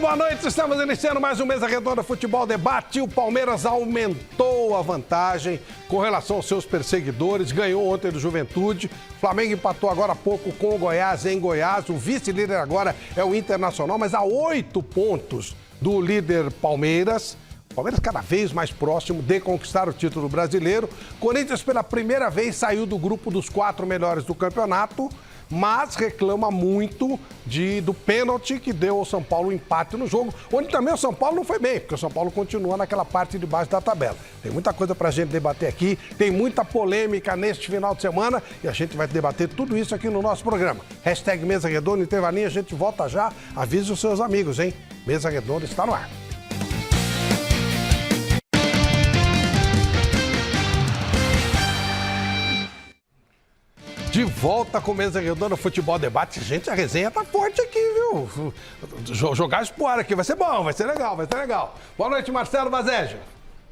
boa noite. Estamos iniciando mais um Mesa Redonda Futebol Debate. O Palmeiras aumentou a vantagem com relação aos seus perseguidores. Ganhou ontem do Juventude. Flamengo empatou agora há pouco com o Goiás em Goiás. O vice-líder agora é o Internacional, mas a 8 pontos do líder Palmeiras. O Palmeiras cada vez mais próximo de conquistar o título brasileiro. Corinthians pela primeira vez saiu do grupo dos 4 melhores do campeonato, mas reclama muito do pênalti que deu ao São Paulo um empate no jogo, onde também o São Paulo não foi bem, porque o São Paulo continua naquela parte de baixo da tabela. Tem muita coisa pra gente debater aqui, tem muita polêmica neste final de semana e a gente vai debater tudo isso aqui no nosso programa. Hashtag Mesa Redonda, intervalinho, a gente volta já. Avise os seus amigos, hein? Mesa Redonda está no ar. De volta com Mesa Redonda Futebol Debate. Gente, a resenha tá forte aqui, viu? Jogar espoar aqui vai ser bom, vai ser legal, vai ser legal. Boa noite, Marcelo Bazejo.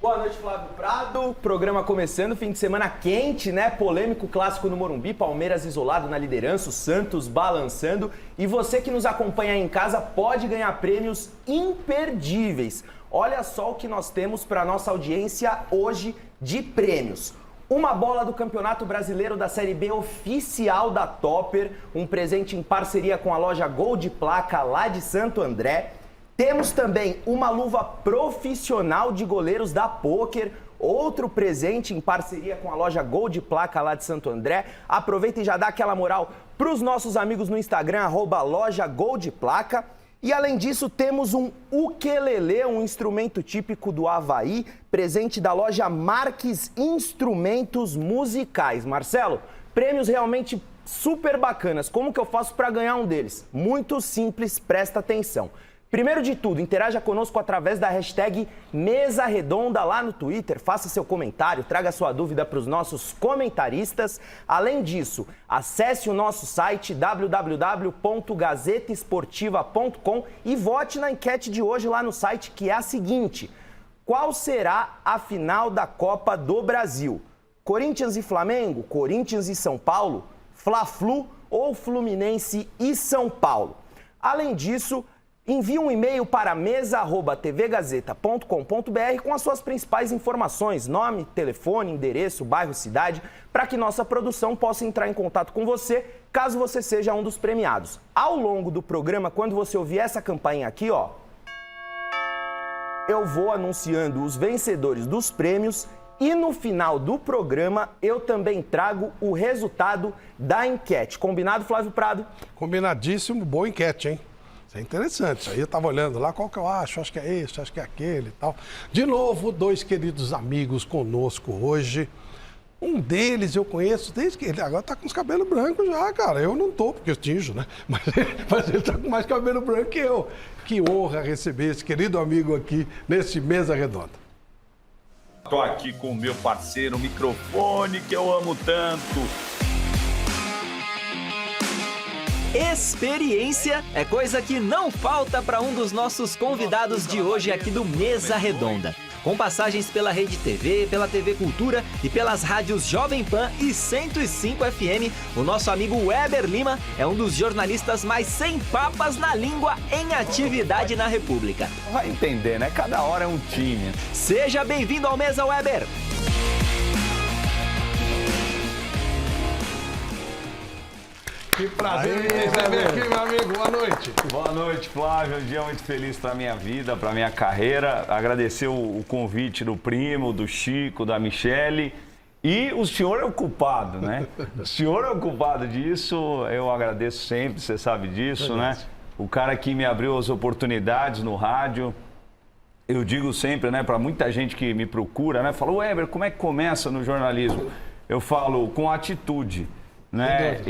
Boa noite, Flávio Prado. Programa começando, fim de semana quente, né? Polêmico clássico no Morumbi, Palmeiras isolado na liderança, o Santos balançando. E você que nos acompanha aí em casa pode ganhar prêmios imperdíveis. Olha só o que nós temos para nossa audiência hoje de prêmios. Uma bola do Campeonato Brasileiro da Série B oficial da Topper, um presente em parceria com a loja Gol de Placa lá de Santo André. Temos também uma luva profissional de goleiros da Poker, outro presente em parceria com a loja Gol de Placa lá de Santo André. Aproveita e já dá aquela moral para os nossos amigos no Instagram, @loja Gol de Placa. E além disso, temos um ukelele, um instrumento típico do Havaí, presente da loja Marques Instrumentos Musicais. Marcelo, prêmios realmente super bacanas. Como que eu faço para ganhar um deles? Muito simples, presta atenção. Primeiro de tudo, interaja conosco através da hashtag Mesa Redonda lá no Twitter, faça seu comentário, traga sua dúvida para os nossos comentaristas. Além disso, acesse o nosso site www.gazetaesportiva.com e vote na enquete de hoje lá no site, que é a seguinte: qual será a final da Copa do Brasil? Corinthians e Flamengo, Corinthians e São Paulo, Fla-Flu ou Fluminense e São Paulo? Além disso, envie um e-mail para mesa@tvgazeta.com.br com as suas principais informações, nome, telefone, endereço, bairro, cidade, para que nossa produção possa entrar em contato com você, caso você seja um dos premiados. Ao longo do programa, quando você ouvir essa campainha aqui, ó, eu vou anunciando os vencedores dos prêmios e no final do programa eu também trago o resultado da enquete. Combinado, Flávio Prado? Combinadíssimo, boa enquete, hein? Isso é interessante, isso aí eu estava olhando lá, qual que eu acho que é esse, acho que é aquele e tal. De novo, 2 queridos amigos conosco hoje. Um deles eu conheço desde que ele agora está com os cabelos brancos já, cara. Eu não tô, porque eu tinjo, né? Mas ele está com mais cabelo branco que eu. Que honra receber esse querido amigo aqui nesse Mesa Redonda. Tô aqui com o meu parceiro, o microfone que eu amo tanto. Experiência é coisa que não falta para um dos nossos convidados de hoje aqui do Mesa Redonda. Com passagens pela Rede TV, pela TV Cultura e pelas rádios Jovem Pan e 105 FM, o nosso amigo Weber Lima é um dos jornalistas mais sem papas na língua em atividade na República. Vai entender, né? Cada hora é um time. Seja bem-vindo ao Mesa, Weber! Que prazer em receber aqui, meu amigo. Boa noite. Boa noite, Flávio. Um dia muito feliz para minha vida, para minha carreira. Agradecer o convite do primo, do Chico, da Michele. E o senhor é o culpado, né? O senhor é o culpado disso. Eu agradeço sempre, você sabe disso, né? O cara que me abriu as oportunidades no rádio. Eu digo sempre, né, para muita gente que me procura, né? Fala, Weber, como é que começa no jornalismo? Eu falo, com atitude. Né?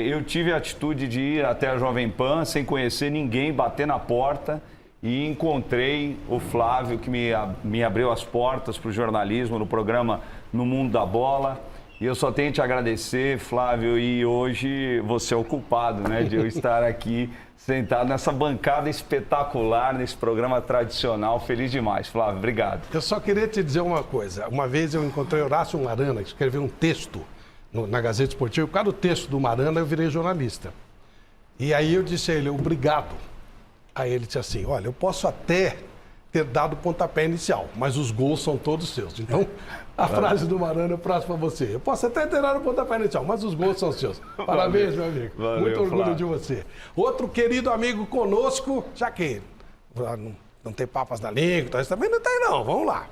Eu tive a atitude de ir até a Jovem Pan sem conhecer ninguém, bater na porta e encontrei o Flávio que me abriu as portas para o jornalismo no programa No Mundo da Bola. E eu só tenho que te agradecer, Flávio, e hoje você é o culpado, né, de eu estar aqui sentado nessa bancada espetacular, nesse programa tradicional. Feliz demais, Flávio. Obrigado. Eu só queria te dizer uma coisa. Uma vez eu encontrei Horácio Marana, que escreveu um texto na Gazeta Esportiva. Por causa do texto do Marana, eu virei jornalista. E aí eu disse a ele, obrigado. Aí ele disse assim, olha, eu posso até ter dado o pontapé inicial, mas os gols são todos seus. Então, a frase do Marano é próxima para você. Eu posso até ter dado o pontapé inicial, mas os gols são seus. Parabéns, meu amigo. Valeu, muito orgulho Flávio. de você. Outro querido amigo conosco, já que não tem papas na língua, então isso também não tem não. Vamos lá.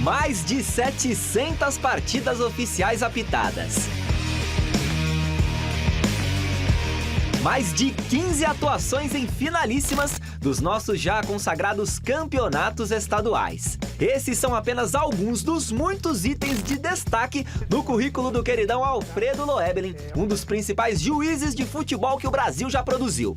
Mais de 700 partidas oficiais apitadas. Mais de 15 atuações em finalíssimas dos nossos já consagrados campeonatos estaduais. Esses são apenas alguns dos muitos itens de destaque no currículo do queridão Alfredo Loebelin, um dos principais juízes de futebol que o Brasil já produziu.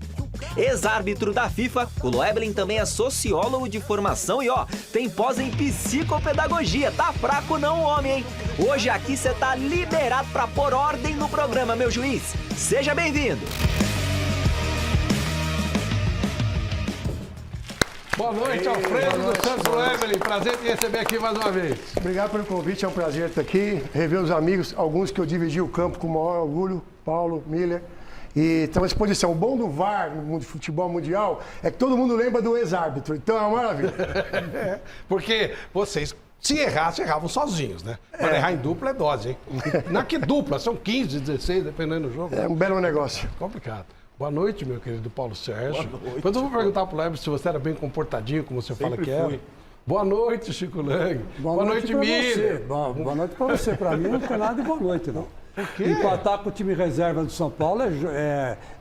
Ex-árbitro da FIFA, o Loebelin também é sociólogo de formação e tem pós em psicopedagogia. Tá fraco não, homem, hein? Hoje aqui você tá liberado pra pôr ordem no programa, meu juiz. Seja bem-vindo. Boa noite, Alfredo dos Santos Loebelin. Prazer te receber aqui mais uma vez. Obrigado pelo convite, é um prazer estar aqui, rever os amigos, alguns que eu dividi o campo com o maior orgulho, Paulo, Miller, e estamos à disposição. O bom do VAR no mundo de futebol mundial é que todo mundo lembra do ex-árbitro, então é uma maravilha. Porque vocês, se erravam sozinhos, né? Para errar em dupla é dose, hein? Não é que dupla, são 15, 16, dependendo do jogo. É um belo negócio. Complicado. Boa noite, meu querido Paulo Sérgio. Depois eu vou perguntar pro Leber se você era bem comportadinho, como você fala que era. Boa noite, Chico Lang. Boa noite, Miller. Boa noite pra você. Pra mim não tem nada de boa noite, não. Por quê? Empatar com o time reserva do São Paulo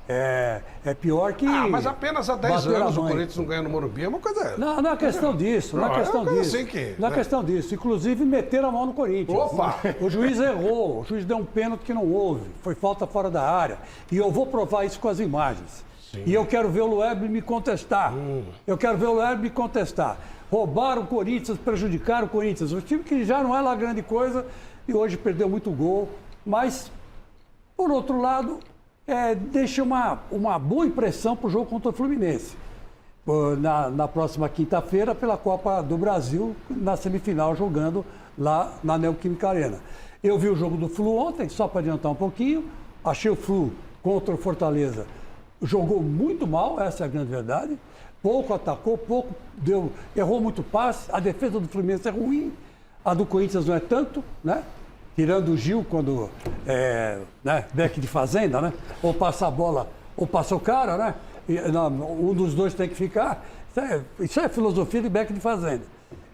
é pior que. Mas apenas há 10 bater a anos o mãe. Corinthians não ganha no Morumbi. É uma coisa. Não é questão disso, não é questão disso. Não é questão disso. Inclusive, meteram a mão no Corinthians. Opa! O juiz errou, o juiz deu um pênalti que não houve, foi falta fora da área. E eu vou provar isso com as imagens. Sim. E eu quero ver o Loebelin me contestar. Eu quero ver o Loebelin me contestar. Roubaram o Corinthians, prejudicaram o Corinthians. O time que já não é lá grande coisa e hoje perdeu muito gol. Mas, por outro lado, deixa uma boa impressão para o jogo contra o Fluminense. Na próxima quinta-feira, pela Copa do Brasil, na semifinal, jogando lá na Neoquímica Arena. Eu vi o jogo do Flu ontem, só para adiantar um pouquinho. Achei o Flu contra o Fortaleza. Jogou muito mal, essa é a grande verdade. Pouco atacou, pouco deu, errou muito passe. A defesa do Fluminense é ruim, a do Corinthians não é tanto, né? Tirando o Gil quando back de fazenda, né? Ou passa a bola, ou passa o cara, né? Um dos dois tem que ficar. Isso é filosofia de back de fazenda.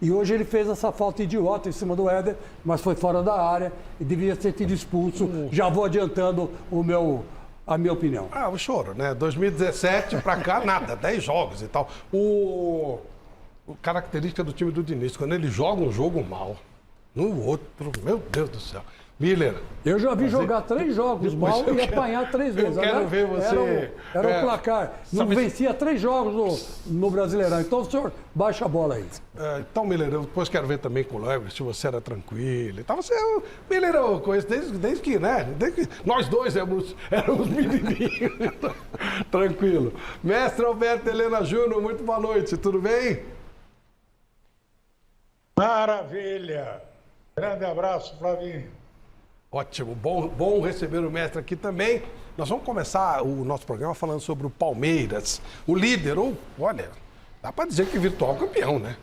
E hoje ele fez essa falta idiota em cima do Éder, mas foi fora da área e devia ter sido expulso. Já vou adiantando a minha opinião. O choro, né? 2017 pra cá, nada, 10 jogos e tal. Característica do time do Diniz, quando ele joga um jogo mal, no outro, meu Deus do céu. Miller. Eu já vi jogar 3 jogos mal e apanhar 3 vezes. Eu quero ver você. Era o placar. Não vencia 3 jogos no Brasileirão. Então o senhor baixa a bola aí. Então, Miller, eu depois quero ver também com o Leber se você era tranquilo. Então, Miller, eu conheço desde que, né? Desde que nós dois éramos menininhos. Tranquilo. Mestre Alberto Helena Júnior, muito boa noite. Tudo bem? Maravilha! Grande abraço, Flavinho. Ótimo, bom receber o mestre aqui também. Nós vamos começar o nosso programa falando sobre o Palmeiras, o líder, olha, dá para dizer que virtual campeão, né?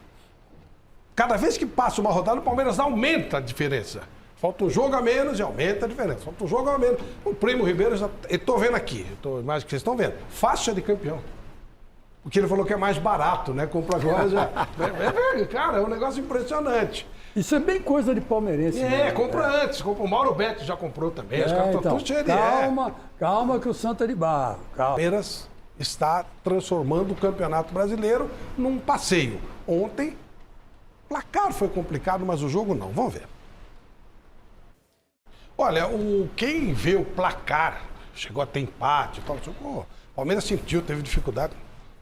Cada vez que passa uma rodada, o Palmeiras aumenta a diferença. Falta um jogo a menos e aumenta a diferença. Falta um jogo a menos. O Primo Ribeiro, eu estou vendo aqui, mais que vocês estão vendo, faixa de campeão. Porque ele falou que é mais barato, né? Compra agora já. Cara, é um negócio impressionante. Isso é bem coisa de palmeirense. Compra antes. O Mauro Beto já comprou também. Os caras estão tudo cheios de Calma que o Santo é de barro. O Palmeiras está transformando o Campeonato Brasileiro num passeio. Ontem, o placar foi complicado, mas o jogo não. Vamos ver. Olha, quem vê o placar, chegou a ter empate e tal, o Palmeiras sentiu, teve dificuldade.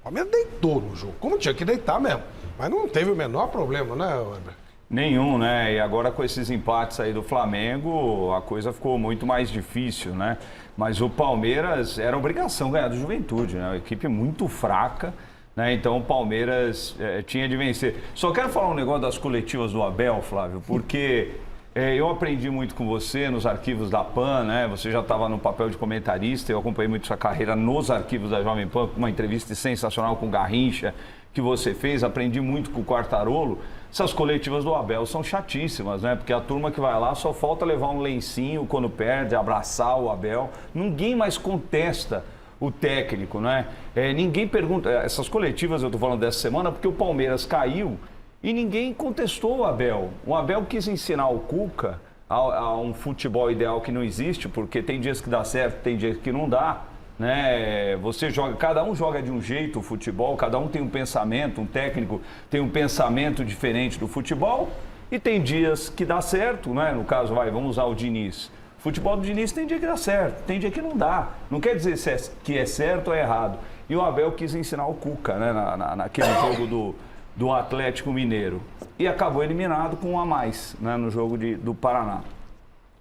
O Palmeiras deitou no jogo, como tinha que deitar mesmo. Mas não teve o menor problema, né, Weber? Nenhum, né? E agora com esses empates aí do Flamengo, a coisa ficou muito mais difícil, né? Mas o Palmeiras era obrigação ganhar do Juventude, né? A equipe muito fraca, né? Então o Palmeiras tinha de vencer. Só quero falar um negócio das coletivas do Abel, Flávio, porque Eu aprendi muito com você nos arquivos da PAN, né? Você já estava no papel de comentarista, eu acompanhei muito sua carreira nos arquivos da Jovem Pan, uma entrevista sensacional com o Garrincha que você fez, aprendi muito com o Quartarolo. Essas coletivas do Abel são chatíssimas, né? Porque a turma que vai lá só falta levar um lencinho quando perde, abraçar o Abel. Ninguém mais contesta o técnico, né? Ninguém pergunta. Essas coletivas eu estou falando dessa semana porque o Palmeiras caiu e ninguém contestou o Abel. O Abel quis ensinar o Cuca a um futebol ideal que não existe, porque tem dias que dá certo, tem dias que não dá, né? Você joga, cada um joga de um jeito o futebol, cada um tem um pensamento, um técnico tem um pensamento diferente do futebol e tem dias que dá certo, né? No caso, vamos usar o Diniz. O futebol do Diniz tem dia que dá certo, tem dia que não dá. Não quer dizer que é certo ou é errado. E o Abel quis ensinar o Cuca, né? Naquele jogo do Atlético Mineiro. E acabou eliminado com 1 a mais, né? No jogo do Paraná.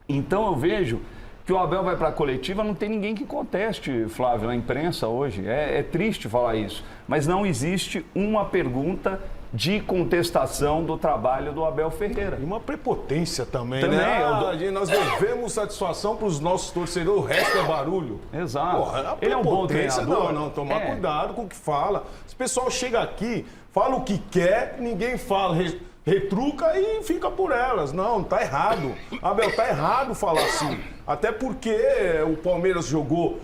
Então eu vejo que o Abel vai para a coletiva, não tem ninguém que conteste, Flávio, na imprensa hoje. É triste falar isso, mas não existe uma pergunta de contestação do trabalho do Abel Ferreira. E uma prepotência também, né? Nós devemos satisfação para os nossos torcedores, o resto é barulho. Exato. Porra, ele é um bom treinador. Não, tomar cuidado com o que fala. Se o pessoal chega aqui, fala o que quer, ninguém fala, retruca e fica por elas. Não, tá errado. Abel, tá errado falar assim. Até porque o Palmeiras jogou,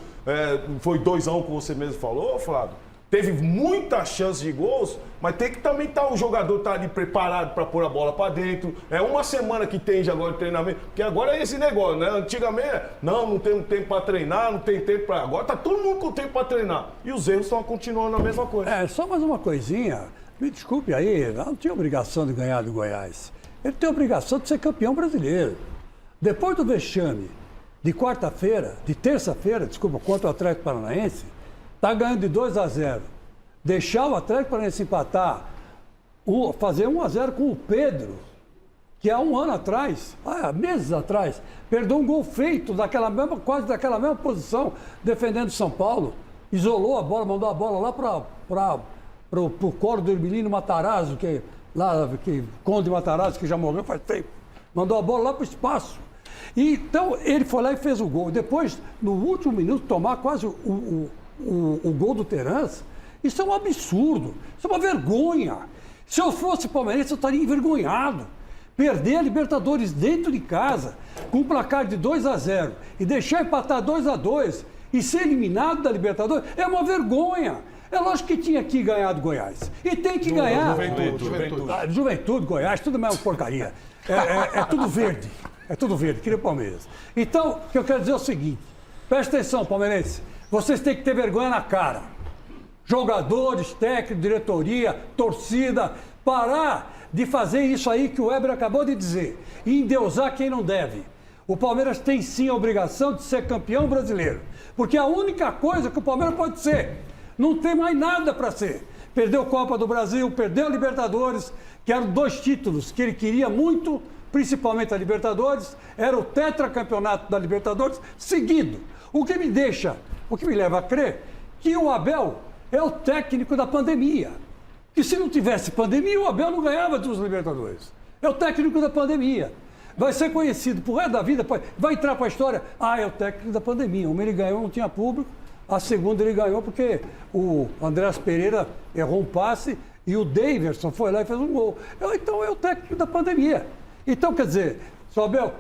foi 2-1, como você mesmo falou, Flávio. Teve muita chance de gols, mas tem que também estar o jogador tá ali preparado para pôr a bola para dentro. É uma semana que tem já agora de treinamento, porque agora é esse negócio, né? Antigamente, não tem tempo para treinar, não tem tempo para... Agora tá todo mundo com tempo para treinar. E os erros estão continuando a mesma coisa. Só mais uma coisinha. Me desculpe aí, não tinha obrigação de ganhar do Goiás. Ele tem obrigação de ser campeão brasileiro. Depois do vexame de terça-feira, contra o Atlético Paranaense, está ganhando de 2-0. Deixar o Atlético Paranaense empatar, fazer 1-0 com o Pedro, que há um ano atrás, meses atrás, perdeu um gol feito quase daquela mesma posição, defendendo São Paulo, isolou a bola, mandou a bola lá para o coro do Hermelino Matarazzo, Conde Matarazzo, que já morreu faz tempo, mandou a bola lá para o espaço. E, então, ele foi lá e fez o gol. Depois, no último minuto, tomar quase o gol do Terence, isso é um absurdo, isso é uma vergonha. Se eu fosse palmeirense, eu estaria envergonhado. Perder a Libertadores dentro de casa, com um placar de 2-0, e deixar empatar 2-2 e ser eliminado da Libertadores, é uma vergonha. É lógico que tinha que ganhar do Goiás. E tem que ganhar. Juventude, Goiás, tudo a mesma porcaria. É tudo verde. É tudo verde, queria o Palmeiras. Então, o que eu quero dizer é o seguinte: presta atenção, palmeirense. Vocês têm que ter vergonha na cara. Jogadores, técnico, diretoria, torcida, parar de fazer isso aí que o Weber acabou de dizer. E endeusar quem não deve. O Palmeiras tem sim a obrigação de ser campeão brasileiro. Porque é a única coisa que o Palmeiras pode ser. Não tem mais nada para ser. Perdeu a Copa do Brasil, perdeu a Libertadores, que eram 2 títulos que ele queria muito, principalmente a Libertadores. Era o tetracampeonato da Libertadores seguido. O que me leva a crer que o Abel é o técnico da pandemia. Que se não tivesse pandemia, o Abel não ganhava dos Libertadores. É o técnico da pandemia. Vai ser conhecido por resto da vida, vai entrar para a história. É o técnico da pandemia. Uma ele ganhou, não tinha público. A segunda ele ganhou porque o Andrés Pereira errou um passe e o Daverson foi lá e fez um gol. Então é o técnico da pandemia. Então, quer dizer, seu Abel,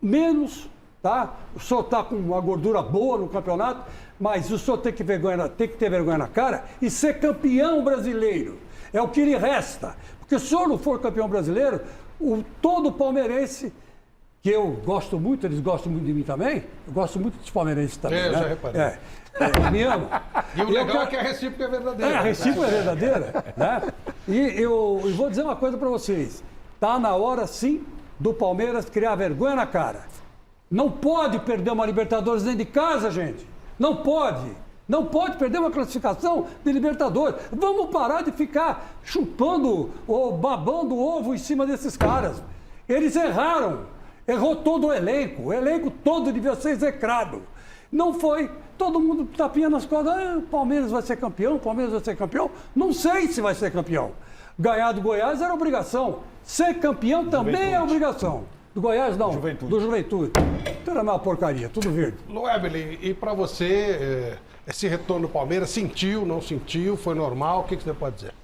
menos, tá? O senhor está com uma gordura boa no campeonato, mas o senhor tem que ter vergonha na cara e ser campeão brasileiro. É o que lhe resta. Porque se o senhor não for campeão brasileiro, todo palmeirense, que eu gosto muito, eles gostam muito de mim também, eu gosto muito dos palmeirenses também. Eu né? já reparei. Me amam. E o legal é que a recíproca é verdadeira. A recíproca é verdadeira. Né? E eu vou dizer uma coisa para vocês. Está na hora, sim, do Palmeiras criar vergonha na cara. Não pode perder uma Libertadores dentro de casa, gente. Não pode. Não pode perder uma classificação de Libertadores. Vamos parar de ficar chupando ou babando ovo em cima desses caras. Eles erraram. Errou todo o elenco todo devia ser execrado. Não foi, todo mundo tapinha nas costas, o Palmeiras vai ser campeão, não sei se vai ser campeão. Ganhar do Goiás era obrigação, ser campeão também é obrigação. Do Goiás, não. Juventude. Do Juventude. Então era uma porcaria, tudo verde. Loebli, e para você, esse retorno do Palmeiras, sentiu, não sentiu, foi normal? O que você pode dizer?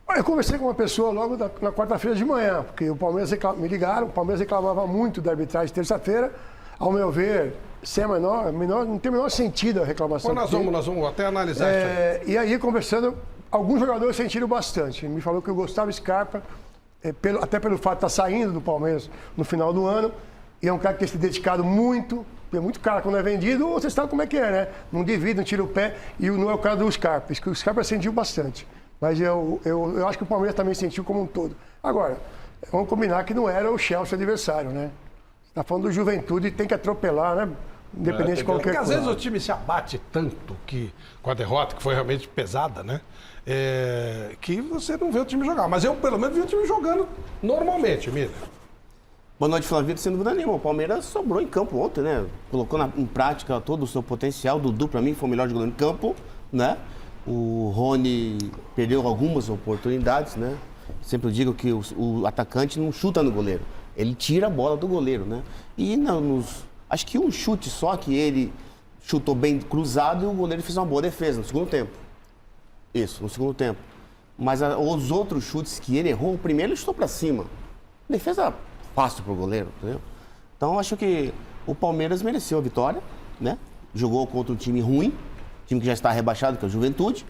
Olha, eu conversei com uma pessoa logo na quarta-feira de manhã, porque o Palmeiras me ligaram, o Palmeiras reclamava muito da arbitragem de terça-feira. Ao meu ver, não tem o menor sentido a reclamação. Nós vamos até analisar isso aí. E aí, conversando, alguns jogadores sentiram bastante. Ele me falou que o Gustavo Scarpa, até pelo fato de estar saindo do Palmeiras no final do ano, e é um cara que tem se dedicado muito, tem muito cara quando é vendido, vocês sabem como é que é, né? Não divide, não tira o pé, e não é o caso do Scarpa. O Scarpa sentiu bastante. Mas eu acho que o Palmeiras também sentiu como um todo. Agora, vamos combinar que não era o Chelsea adversário, né? Você está falando do Juventude e tem que atropelar, né? Independente de qualquer Porque às coisa. vezes o time se abate tanto que, com a derrota, que foi realmente pesada, né? Que você não vê o time jogar. Mas eu, pelo menos, vi o time jogando normalmente, Miller. Boa noite, Flávio. Sem dúvida nenhuma, o Palmeiras sobrou em campo ontem, né? Colocou em prática todo o seu potencial. O Dudu, para mim, foi o melhor jogador em campo, né? O Rony perdeu algumas oportunidades, né? Sempre eu digo que o atacante não chuta no goleiro. Ele tira a bola do goleiro, né? E acho que um chute só que ele chutou bem cruzado e o goleiro fez uma boa defesa no segundo tempo. Isso, no segundo tempo. Mas os outros chutes que ele errou, o primeiro ele chutou para cima. Defesa fácil pro goleiro, entendeu? Então acho que o Palmeiras mereceu a vitória, né? Jogou contra um time ruim, time que já está rebaixado, que é o Juventude.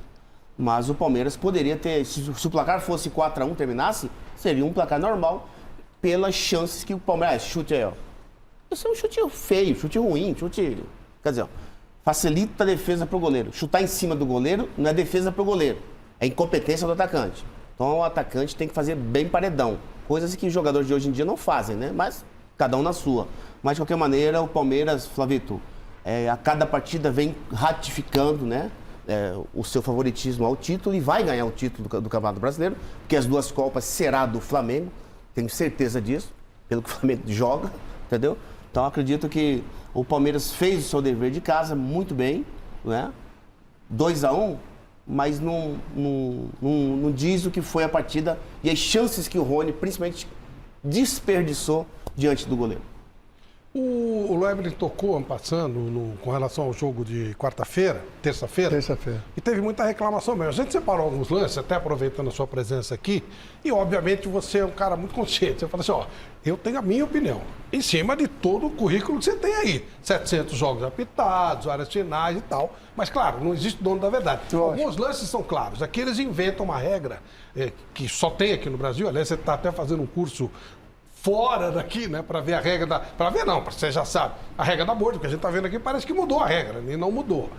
Mas o Palmeiras poderia ter, se o placar fosse 4-1, terminasse, seria um placar normal, pelas chances que o Palmeiras... chute aí, ó. Esse é um chute feio, chute ruim, quer dizer, ó, facilita a defesa pro goleiro. Chutar em cima do goleiro não é defesa pro goleiro, é incompetência do atacante. Então o atacante tem que fazer bem paredão. Coisas que os jogadores de hoje em dia não fazem, né? Mas cada um na sua. Mas de qualquer maneira, o Palmeiras, Flavito, a cada partida vem ratificando, né? O seu favoritismo ao título e vai ganhar o título do Campeonato Brasileiro, porque as duas Copas será do Flamengo, tenho certeza disso, pelo que o Flamengo joga, entendeu? Então acredito que o Palmeiras fez o seu dever de casa muito bem, né? 2-1, mas não diz o que foi a partida e as chances que o Rony, principalmente, desperdiçou diante do goleiro. O Loebli tocou, passando, com relação ao jogo de terça-feira. Terça-feira. E teve muita reclamação mesmo. A gente separou alguns lances, até aproveitando a sua presença aqui. E, obviamente, você é um cara muito consciente. Você fala assim, ó, eu tenho a minha opinião. Em cima de todo o currículo que você tem aí. 700 jogos apitados, áreas finais e tal. Mas, claro, não existe dono da verdade. Alguns lances são claros. Aqui eles inventam uma regra que só tem aqui no Brasil. Aliás, você está até fazendo um curso fora daqui, né, para ver a regra para ver não, você já sabe, a regra da borda, que a gente tá vendo aqui, parece que mudou a regra, e não mudou.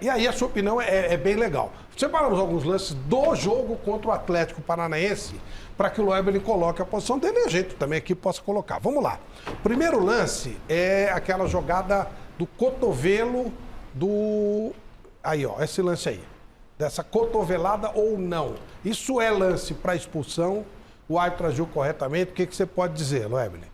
E aí a sua opinião é bem legal. Separamos alguns lances do jogo contra o Atlético Paranaense, para que o Loebli coloque a posição dele e a gente também aqui possa colocar. Vamos lá. Primeiro lance é aquela jogada do cotovelo do... Aí, ó, esse lance aí. Dessa cotovelada ou não. Isso é lance para expulsão? O árbitro agiu corretamente? O que você pode dizer, Loebli?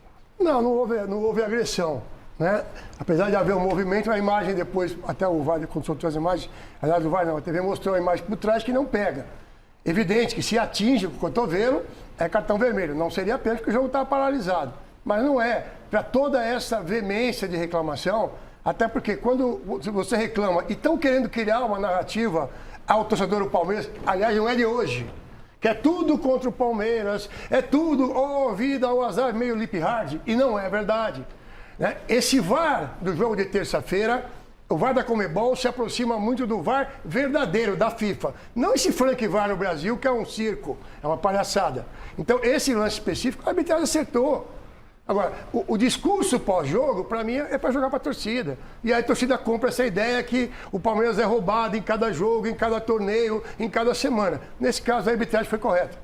Não houve agressão, né? Apesar de haver um movimento, a imagem depois, até o VAR, quando soltou as imagens, aliás, o VAR não, a TV mostrou a imagem por trás que não pega. Evidente que se atinge com o cotovelo, é cartão vermelho. Não seria pênalti porque o jogo estava paralisado. Mas não é. Para toda essa veemência de reclamação, até porque quando você reclama e estão querendo criar uma narrativa ao torcedor do Palmeiras, aliás, não é de hoje, que é tudo contra o Palmeiras, é tudo, vida, azar, meio lip hard, e não é verdade. Né? Esse VAR do jogo de terça-feira, o VAR da Conmebol se aproxima muito do VAR verdadeiro, da FIFA. Não esse Frank VAR no Brasil, que é um circo, é uma palhaçada. Então, esse lance específico, a arbitragem acertou. Agora, o discurso pós-jogo, para mim, é para jogar para a torcida. E aí a torcida compra essa ideia que o Palmeiras é roubado em cada jogo, em cada torneio, em cada semana. Nesse caso, a arbitragem foi correta.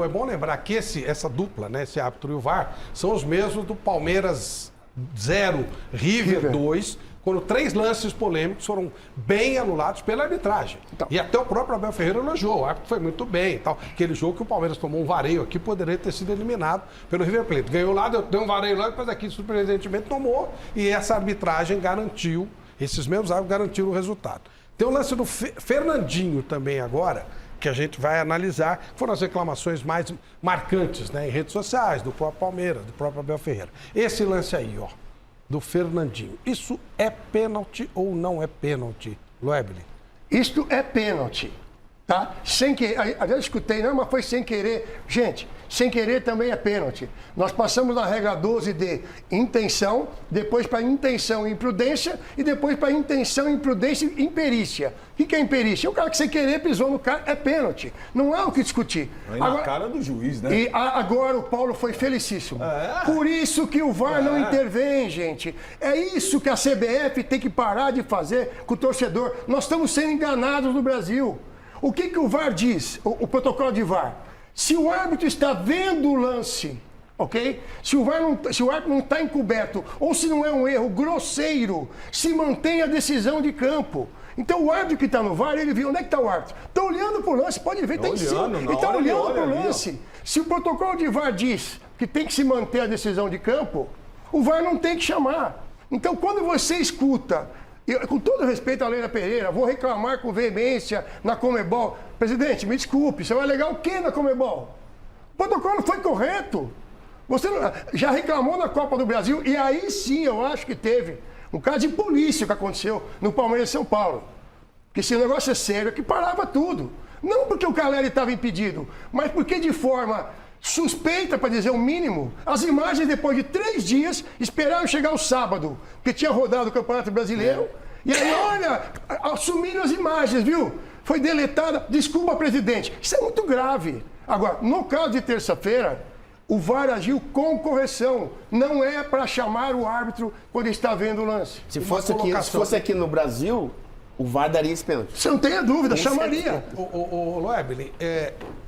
É bom lembrar que essa dupla, né, esse árbitro e o VAR, são os mesmos do Palmeiras 0, River 2, quando 3 lances polêmicos foram bem anulados pela arbitragem. Então, e até o próprio Abel Ferreira elogiou, o árbitro foi muito bem e tal. Aquele jogo que o Palmeiras tomou um vareio aqui poderia ter sido eliminado pelo River Plate. Ganhou lá, deu um vareio lá, depois aqui surpreendentemente tomou e essa arbitragem garantiu, esses mesmos árbitros garantiram o resultado. Tem o lance do Fernandinho também agora, que a gente vai analisar, foram as reclamações mais marcantes, né, em redes sociais, do próprio Palmeiras, do próprio Abel Ferreira. Esse lance aí, ó, do Fernandinho, isso é pênalti ou não é pênalti, Loeble? Isto é pênalti, tá? Sem querer, eu escutei, não, mas foi sem querer. Gente, sem querer também é pênalti. Nós passamos na regra 12 de intenção, depois para intenção e imprudência, e depois para intenção, imprudência e imperícia. O que é imperícia? O cara que sem querer pisou no cara, é pênalti. Não há o que discutir. Aí na cara do juiz, né? E agora o Paulo foi felicíssimo. Por isso que o VAR não intervém, gente. É isso que a CBF tem que parar de fazer com o torcedor. Nós estamos sendo enganados no Brasil. O que o VAR diz, o protocolo de VAR? Se o árbitro está vendo o lance, ok? Se o árbitro não está encoberto, ou se não é um erro grosseiro, se mantém a decisão de campo. Então o árbitro que está no VAR, ele viu onde é que está o árbitro. Está olhando para o lance, pode ver, está em cima. Ele está olhando para o lance. Se o protocolo de VAR diz que tem que se manter a decisão de campo, o VAR não tem que chamar. Então quando você escuta... com todo respeito à Leila Pereira, vou reclamar com veemência na Conmebol. Presidente, me desculpe, você vai alegar o quê na Conmebol? O protocolo foi correto. Você já reclamou na Copa do Brasil e aí sim eu acho que teve um caso de polícia que aconteceu no Palmeiras de São Paulo. Porque se o negócio é sério, é que parava tudo. Não porque o Caleri estava impedido, mas porque de forma suspeita, para dizer o mínimo, as imagens depois de 3 dias esperaram chegar o sábado, porque tinha rodado o Campeonato Brasileiro. E aí, olha, assumiram as imagens, viu? Foi deletada. Desculpa, presidente. Isso é muito grave. Agora, no caso de terça-feira, o VAR agiu com correção. Não é para chamar o árbitro quando está vendo o lance. Se fosse aqui no Brasil, o VAR daria esse pênalti. Você não tenha dúvida, chamaria. O Loeble,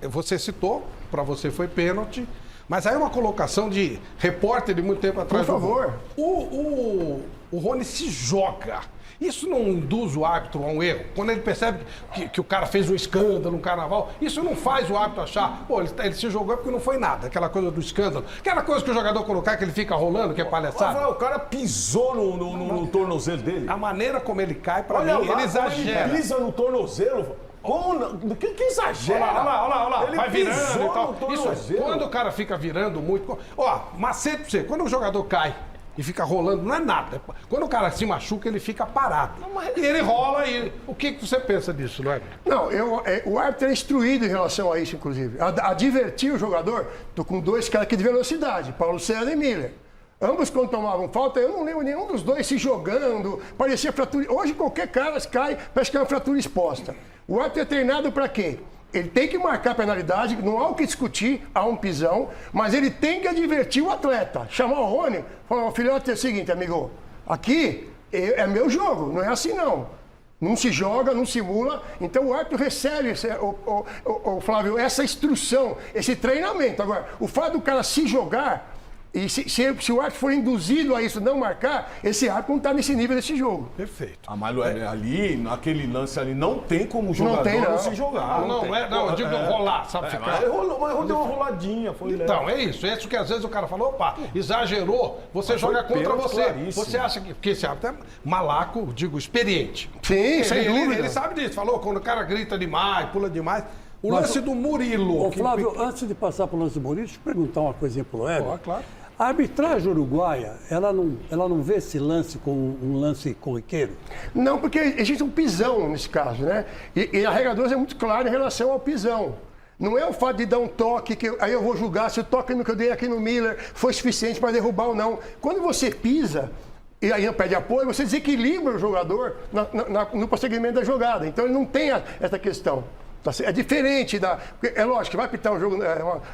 você citou, para você foi pênalti, mas aí uma colocação de repórter de muito tempo atrás. Por favor. O Rony se joga. Isso não induz o árbitro a um erro? Quando ele percebe que o cara fez um escândalo no carnaval, isso não faz o árbitro achar, pô, ele se jogou porque não foi nada, aquela coisa do escândalo. Aquela coisa que o jogador colocar, que ele fica rolando, que é palhaçada. O cara pisou no tornozelo dele. A maneira como ele cai, pra mim, ele exagera. Ele pisa no tornozelo. Que exagera? Olha lá. Ele Vai virando e tal. Isso, quando o cara fica virando muito... Ó, macete pra você, quando o jogador cai e fica rolando, não é nada. Quando o cara se machuca, ele fica parado. E ele rola e... O que você pensa disso, não é? Não, o árbitro é instruído em relação a isso, inclusive. A divertir o jogador. Tô com 2 caras aqui de velocidade, Paulo César e Miller. Ambos, quando tomavam falta, eu não lembro nenhum dos dois se jogando, parecia fratura. Hoje qualquer cara cai, parece que é uma fratura exposta. O árbitro é treinado para quê? Ele tem que marcar a penalidade, não há o que discutir, há um pisão, mas ele tem que advertir o atleta. Chamar o Rony, falar, filhote, é o seguinte, amigo, aqui é meu jogo, não é assim não. Não se joga, não simula. Então o árbitro recebe, Flávio, essa instrução, esse treinamento. Agora, o fato do cara se jogar... E se o árbitro for induzido a isso, não marcar, esse árbitro não está nesse nível desse jogo. Perfeito. Mas ali, naquele lance ali, não tem como o jogador não se jogar. Eu digo rolar, sabe? Mas deu uma roladinha, foi então, é isso. É isso que às vezes o cara falou, opa, exagerou, você joga contra você. Claríssimo. Você acha que esse árbitro é malaco, digo, experiente. Sim, sem dúvida. Ele sabe disso, falou, quando o cara grita demais, pula demais. O lance do Murilo. Ô, Flávio, antes de passar para o lance do Murilo, deixa eu perguntar uma coisinha para o Loeble. Claro. A arbitragem uruguaia, ela não vê esse lance como um lance corriqueiro? Não, porque existe um pisão nesse caso, né? E a regra 12 é muito clara em relação ao pisão. Não é o fato de dar um toque, que aí eu vou julgar se o toque que eu dei aqui no Miller foi suficiente para derrubar ou não. Quando você pisa, e aí não pede apoio, você desequilibra o jogador no prosseguimento da jogada. Então ele não tem essa questão. É diferente da... É lógico que vai apitar um jogo,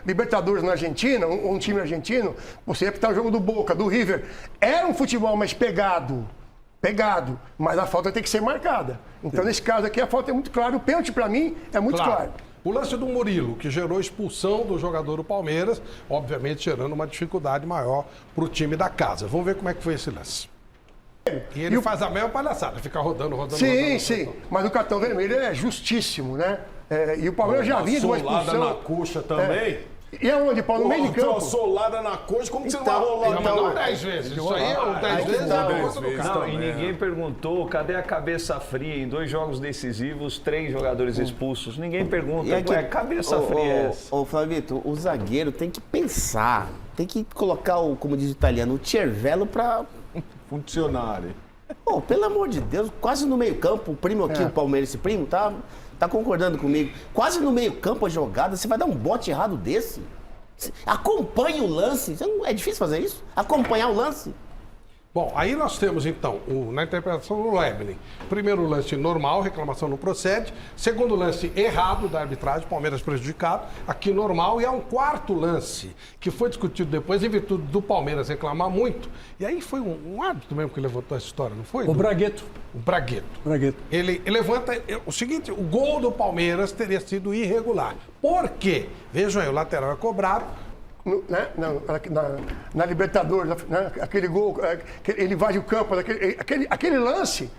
Libertadores na Argentina, um time argentino, você vai apitar o jogo do Boca, do River. Era um futebol mais pegado, mas a falta tem que ser marcada. Então, nesse caso aqui, a falta é muito clara. O pênalti, para mim, é muito claro. O lance do Murilo, que gerou expulsão do jogador do Palmeiras, obviamente gerando uma dificuldade maior para o time da casa. Vamos ver como é que foi esse lance. E ele faz a mesma palhaçada, fica rodando. Sim. Mas o cartão vermelho é justíssimo, né? E o Palmeiras já vinha de uma expulsão. na coxa também. E aonde, Paulo? No meio de Tem uma campo. solada na coxa, como que você não vai Então, rolar? Mas não 10 vezes. Isso aí é 10 vezes. tá, é coisa do cara. Não, e ninguém perguntou cadê a cabeça fria em 2 jogos decisivos, 3 jogadores expulsos. Ninguém pergunta, E aqui- ué, cabeça fria é essa? Ô, Flavito, o zagueiro tem que pensar, tem que colocar, como diz o italiano, o cervello pra... Funcionário. Pô, pelo amor de Deus, quase no meio campo, o primo aqui, o Palmeiras, esse primo, tá concordando comigo. Quase no meio campo a jogada, você vai dar um bote errado desse? Acompanhe o lance. É difícil fazer isso? Acompanhar o lance? Bom, aí nós temos então, na interpretação do Leblin, primeiro lance normal, reclamação não procede. Segundo lance errado da arbitragem, Palmeiras prejudicado, aqui normal. E há um quarto lance que foi discutido depois em virtude do Palmeiras reclamar muito. E aí foi um árbitro mesmo que levantou essa história, não foi? O Bragueto. O Bragueto. Bragueto. Ele levanta o seguinte, o gol do Palmeiras teria sido irregular. Por quê? Vejam aí, o lateral é cobrado. Na Libertadores, né? Aquele gol, ele invade o campo, aquele lance,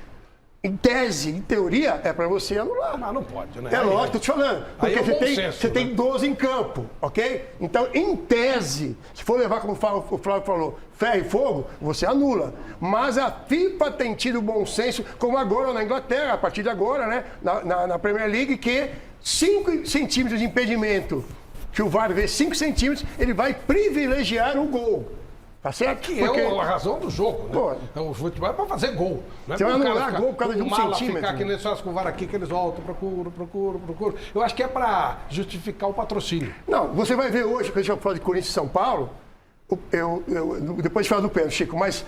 em tese, em teoria, é para você anular. Mas não pode, né? É lógico, tô te falando. Porque é o bom você senso, tem né? 12 em campo, ok? Então, em tese, se for levar, como o Flávio falou, ferro e fogo, você anula. Mas a FIFA tem tido bom senso, como agora na Inglaterra, a partir de agora, né? Na Premier League, que 5 centímetros de impedimento, que o VAR vê 5 centímetros, ele vai privilegiar o gol. Tá certo? Que é a razão do jogo, né? Pô, Então, o futebol é para fazer gol. Não é você vai pro cara anular ficar- gol por causa de um o mala centímetro. ficar que nem só com o VAR aqui, que eles voltam, procuram. Eu acho que é para justificar o patrocínio. Não, você vai ver hoje, quando a gente vai falar de Corinthians e São Paulo, depois de falar do pênalti, Chico, mas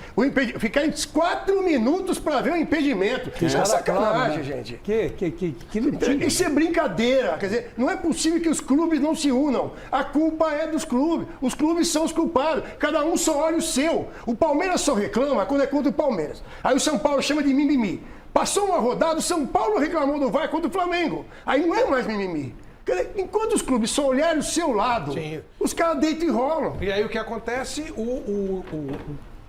ficar em 4 minutos para ver o impedimento. Isso é sacanagem, gente. Que não tinha. Isso é brincadeira. Quer dizer, não é possível que os clubes não se unam. A culpa é dos clubes. Os clubes são os culpados. Cada um só olha o seu. O Palmeiras só reclama quando é contra o Palmeiras. Aí o São Paulo chama de mimimi. Passou uma rodada, o São Paulo reclamou do VAR contra o Flamengo. Aí não é mais mimimi. Quer dizer, enquanto os clubes só olharem o seu lado, Sim. os caras deitam e rolam. E aí o que acontece, o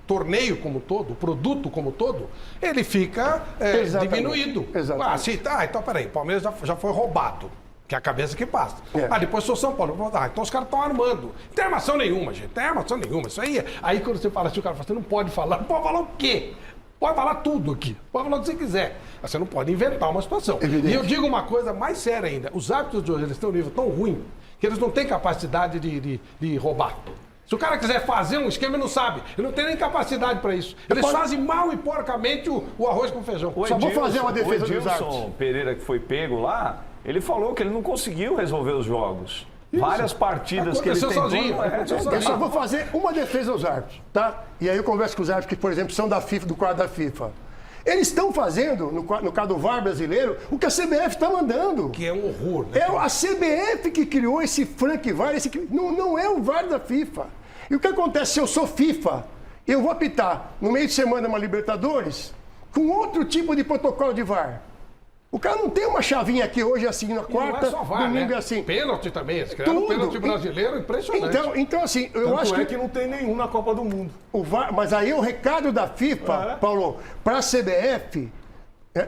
torneio como todo, o produto como todo, ele fica Exatamente. diminuído. Exatamente. Ah, sim, então peraí, o Palmeiras já foi roubado. Que é a cabeça que passa. É. Ah, depois sou São Paulo. Então os caras estão armando. Não tem armação nenhuma, gente. Não tem armação nenhuma. Isso aí. Aí quando você fala assim, o cara fala, você não pode falar. Não pode falar o quê? Pode falar tudo aqui. Pode falar o que você quiser. Mas você não pode inventar uma situação. Evidente. E eu digo uma coisa mais séria ainda. Os árbitros de hoje, eles têm um nível tão ruim que eles não têm capacidade de roubar. Se o cara quiser fazer um esquema, ele não sabe. Ele não tem nem capacidade para isso. Eles fazem mal e porcamente o arroz com feijão. Só vou fazer uma defesa o dos Edilson árbitros. Pereira, que foi pego lá, ele falou que ele não conseguiu resolver os jogos. Várias partidas que ele Aconteceu tentou... sozinho, não é, aconteceu não sozinho. Eu só vou fazer uma defesa aos árbitros, tá? E aí eu converso com os árbitros que, por exemplo, são da FIFA, do quadro da FIFA. Eles estão fazendo, no caso do VAR brasileiro, o que a CBF está mandando. Que é um horror, né? É a CBF que criou esse Frank VAR, não é o VAR da FIFA. E o que acontece se eu sou FIFA? Eu vou apitar no meio de semana uma Libertadores com outro tipo de protocolo de VAR. O cara não tem uma chavinha aqui hoje assim, na quarta, não é só VAR, domingo né? assim. Pênalti também, eles criaram um Tudo. pênalti brasileiro impressionante. Então assim, eu Tanto acho é que que não tem nenhum na Copa do Mundo. o VAR, mas aí o recado da FIFA, Paulo, para a CBF,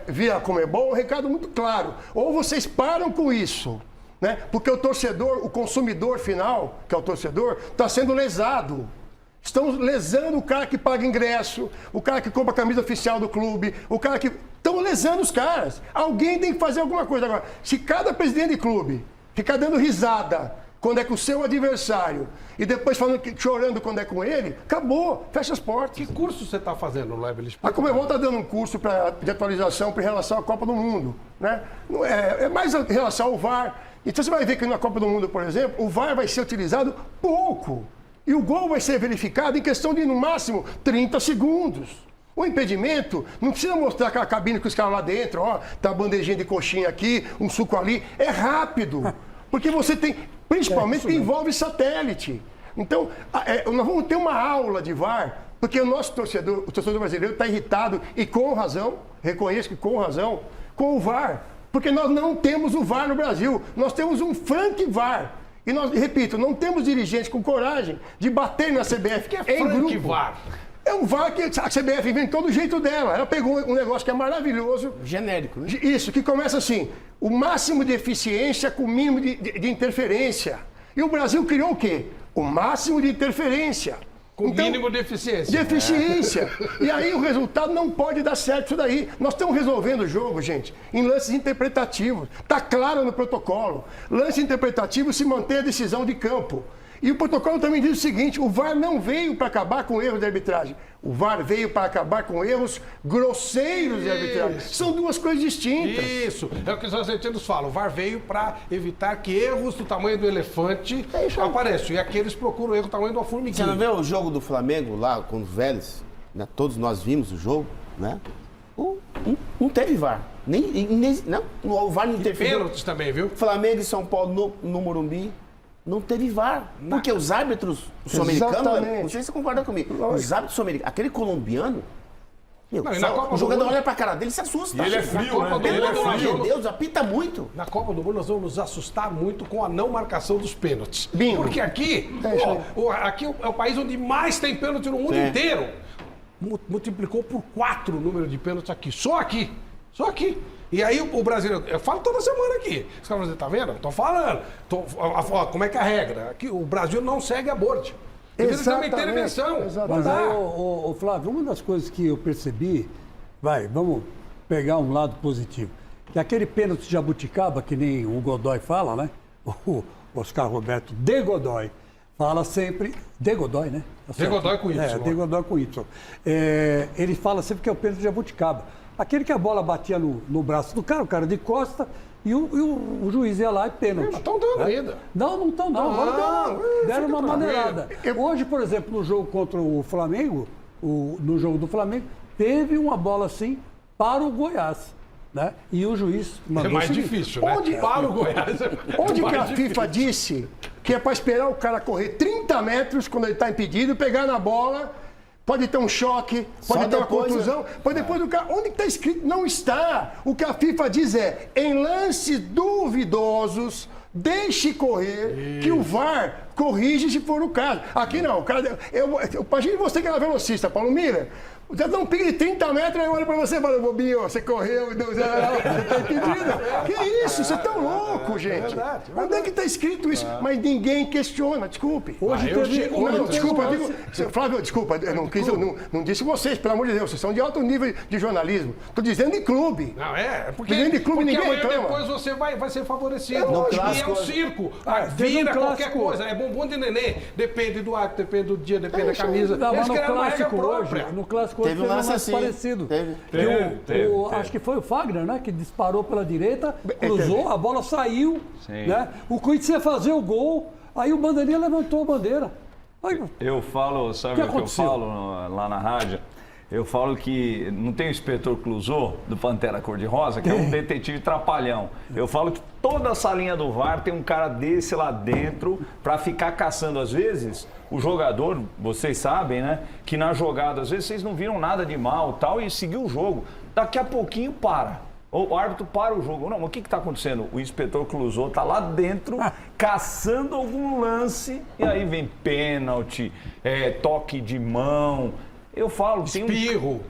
via Comebol, é um recado muito claro. Ou vocês param com isso, né? Porque o torcedor, o consumidor final, que é o torcedor, está sendo lesado. Estão lesando o cara que paga ingresso, o cara que compra a camisa oficial do clube, o cara que... Estão lesando os caras. Alguém tem que fazer alguma coisa. Agora, se cada presidente de clube ficar dando risada quando é com o seu adversário e depois chorando quando é com ele, acabou, fecha as portas. Que curso você está fazendo, Leber? A Comebol está dando um curso de atualização em relação à Copa do Mundo, né? Não é mais em relação ao VAR. Então você vai ver que na Copa do Mundo, por exemplo, o VAR vai ser utilizado pouco. E o gol vai ser verificado em questão de, no máximo, 30 segundos. O impedimento, não precisa mostrar aquela cabine com os caras lá dentro, ó, tá a bandejinha de coxinha aqui, um suco ali. É rápido. Porque você tem, principalmente, que envolve satélite. Então, nós vamos ter uma aula de VAR, porque o nosso torcedor, o torcedor brasileiro está irritado, e com razão, reconheço que com razão, com o VAR. Porque nós não temos o VAR no Brasil, nós temos um Frank VAR. E nós, repito, não temos dirigentes com coragem de bater na CBF Que é em Frank grupo. VAR. É um VAR que a CBF inventou do jeito dela. Ela pegou um negócio que é maravilhoso. Genérico, né? Isso, que começa assim, o máximo de eficiência com o mínimo de interferência. E o Brasil criou o quê? O máximo de interferência. Com mínimo de eficiência. De eficiência. E aí o resultado não pode dar certo isso daí. Nós estamos resolvendo o jogo, gente, em lances interpretativos. Está claro no protocolo. Lance interpretativo se mantém a decisão de campo. E o protocolo também diz o seguinte, o VAR não veio para acabar com erros de arbitragem. O VAR veio para acabar com erros grosseiros de arbitragem. São duas coisas distintas. Isso, é o que os argentinos falam. O VAR veio para evitar que erros do tamanho do elefante apareçam. E aqui eles procuram erro do tamanho de uma formiguinha. Você não vê o jogo do Flamengo lá com os velhos? Né? Todos nós vimos o jogo, né? Não teve VAR. Não, o VAR não interferiu. Pênaltis também, viu? Flamengo e São Paulo no Morumbi. Não teve VAR. Porque os árbitros sul-americanos, não sei se você concorda comigo, os árbitros sul-americanos, aquele colombiano, o jogador olha pra cara dele e se assusta. E ele é frio, né? Pelo amor de Deus, apita muito. Na Copa do Mundo nós vamos nos assustar muito com a não marcação dos pênaltis. Bingo. Porque aqui, aqui é o país onde mais tem pênalti no mundo inteiro. Multiplicou por 4 o número de pênaltis aqui. Só aqui. Só aqui. E aí o brasileiro, eu falo toda semana aqui. Os caras dizem, tá vendo? Tô falando. Como é que é a regra? Aqui, o Brasil não segue a board. Eles também têm intervenção. Mas aí, ô, Flávio, uma das coisas que eu percebi, vamos pegar um lado positivo, que aquele pênalti de jabuticaba, que nem o Godoy fala, né? O Oscar Roberto de Godoy fala sempre, de Godoy, né? De Godoy com Y. De Godoy com Y. Ele fala sempre que é o pênalti de jabuticaba. Aquele que a bola batia no braço do cara, o cara de costa, e o juiz ia lá e pênalti. Estão dando ainda. Não estão, não. Agora deram uma maneirada. Hoje, por exemplo, no jogo contra o Flamengo, no jogo do Flamengo, teve uma bola assim para o Goiás. Né? E o juiz mandou é mais difícil, né? Para o Goiás. Onde que a FIFA disse que é para esperar o cara correr 30 metros quando ele está impedido, pegar na bola... Pode ter um choque, pode ter uma contusão, pode depois do cara. Onde está escrito? Não está. O que a FIFA diz é, em lances duvidosos, deixe correr, que o VAR corrige se for o caso. Aqui não. O cara, imagine você que era velocista, Paulo Miller. Você dá um pique de 30 metros, aí olha pra você e fala, bobinho, você correu, você tá impedido. Que isso? Você é tão louco, gente. Onde é que tá escrito isso? Mas ninguém questiona, desculpe. Hoje desculpa, eu digo... Flávio, desculpa, eu não disse vocês, pelo amor de Deus, vocês são de alto nível de jornalismo. Tô dizendo de clube. Não, porque dizendo de clube ninguém amanhã reclama. Depois você vai ser favorecido. E é um circo. Vira qualquer coisa. É bombom de neném. Depende do ato, depende do dia, depende da camisa. Não, mas no clássico hoje, teve um lance assim. Parecido. Teve. Acho que foi o Fagner, né? Que disparou pela direita, cruzou, a bola saiu. Né? O Corinthians ia fazer o gol, aí o bandeirinha levantou a bandeira. Aí, eu falo, sabe o que eu falo lá na rádio? Eu falo que não tem o inspetor Clouseau, do Pantera Cor-de-Rosa, que é um detetive trapalhão. Eu falo que toda essa linha do VAR tem um cara desse lá dentro para ficar caçando. Às vezes, o jogador, vocês sabem, né? Que na jogada, às vezes, vocês não viram nada de mal tal e seguiu o jogo. Daqui a pouquinho para. O árbitro para o jogo. Não, mas o que está acontecendo? O inspetor Clouseau está lá dentro caçando algum lance e aí vem pênalti, toque de mão... Eu falo, espirro.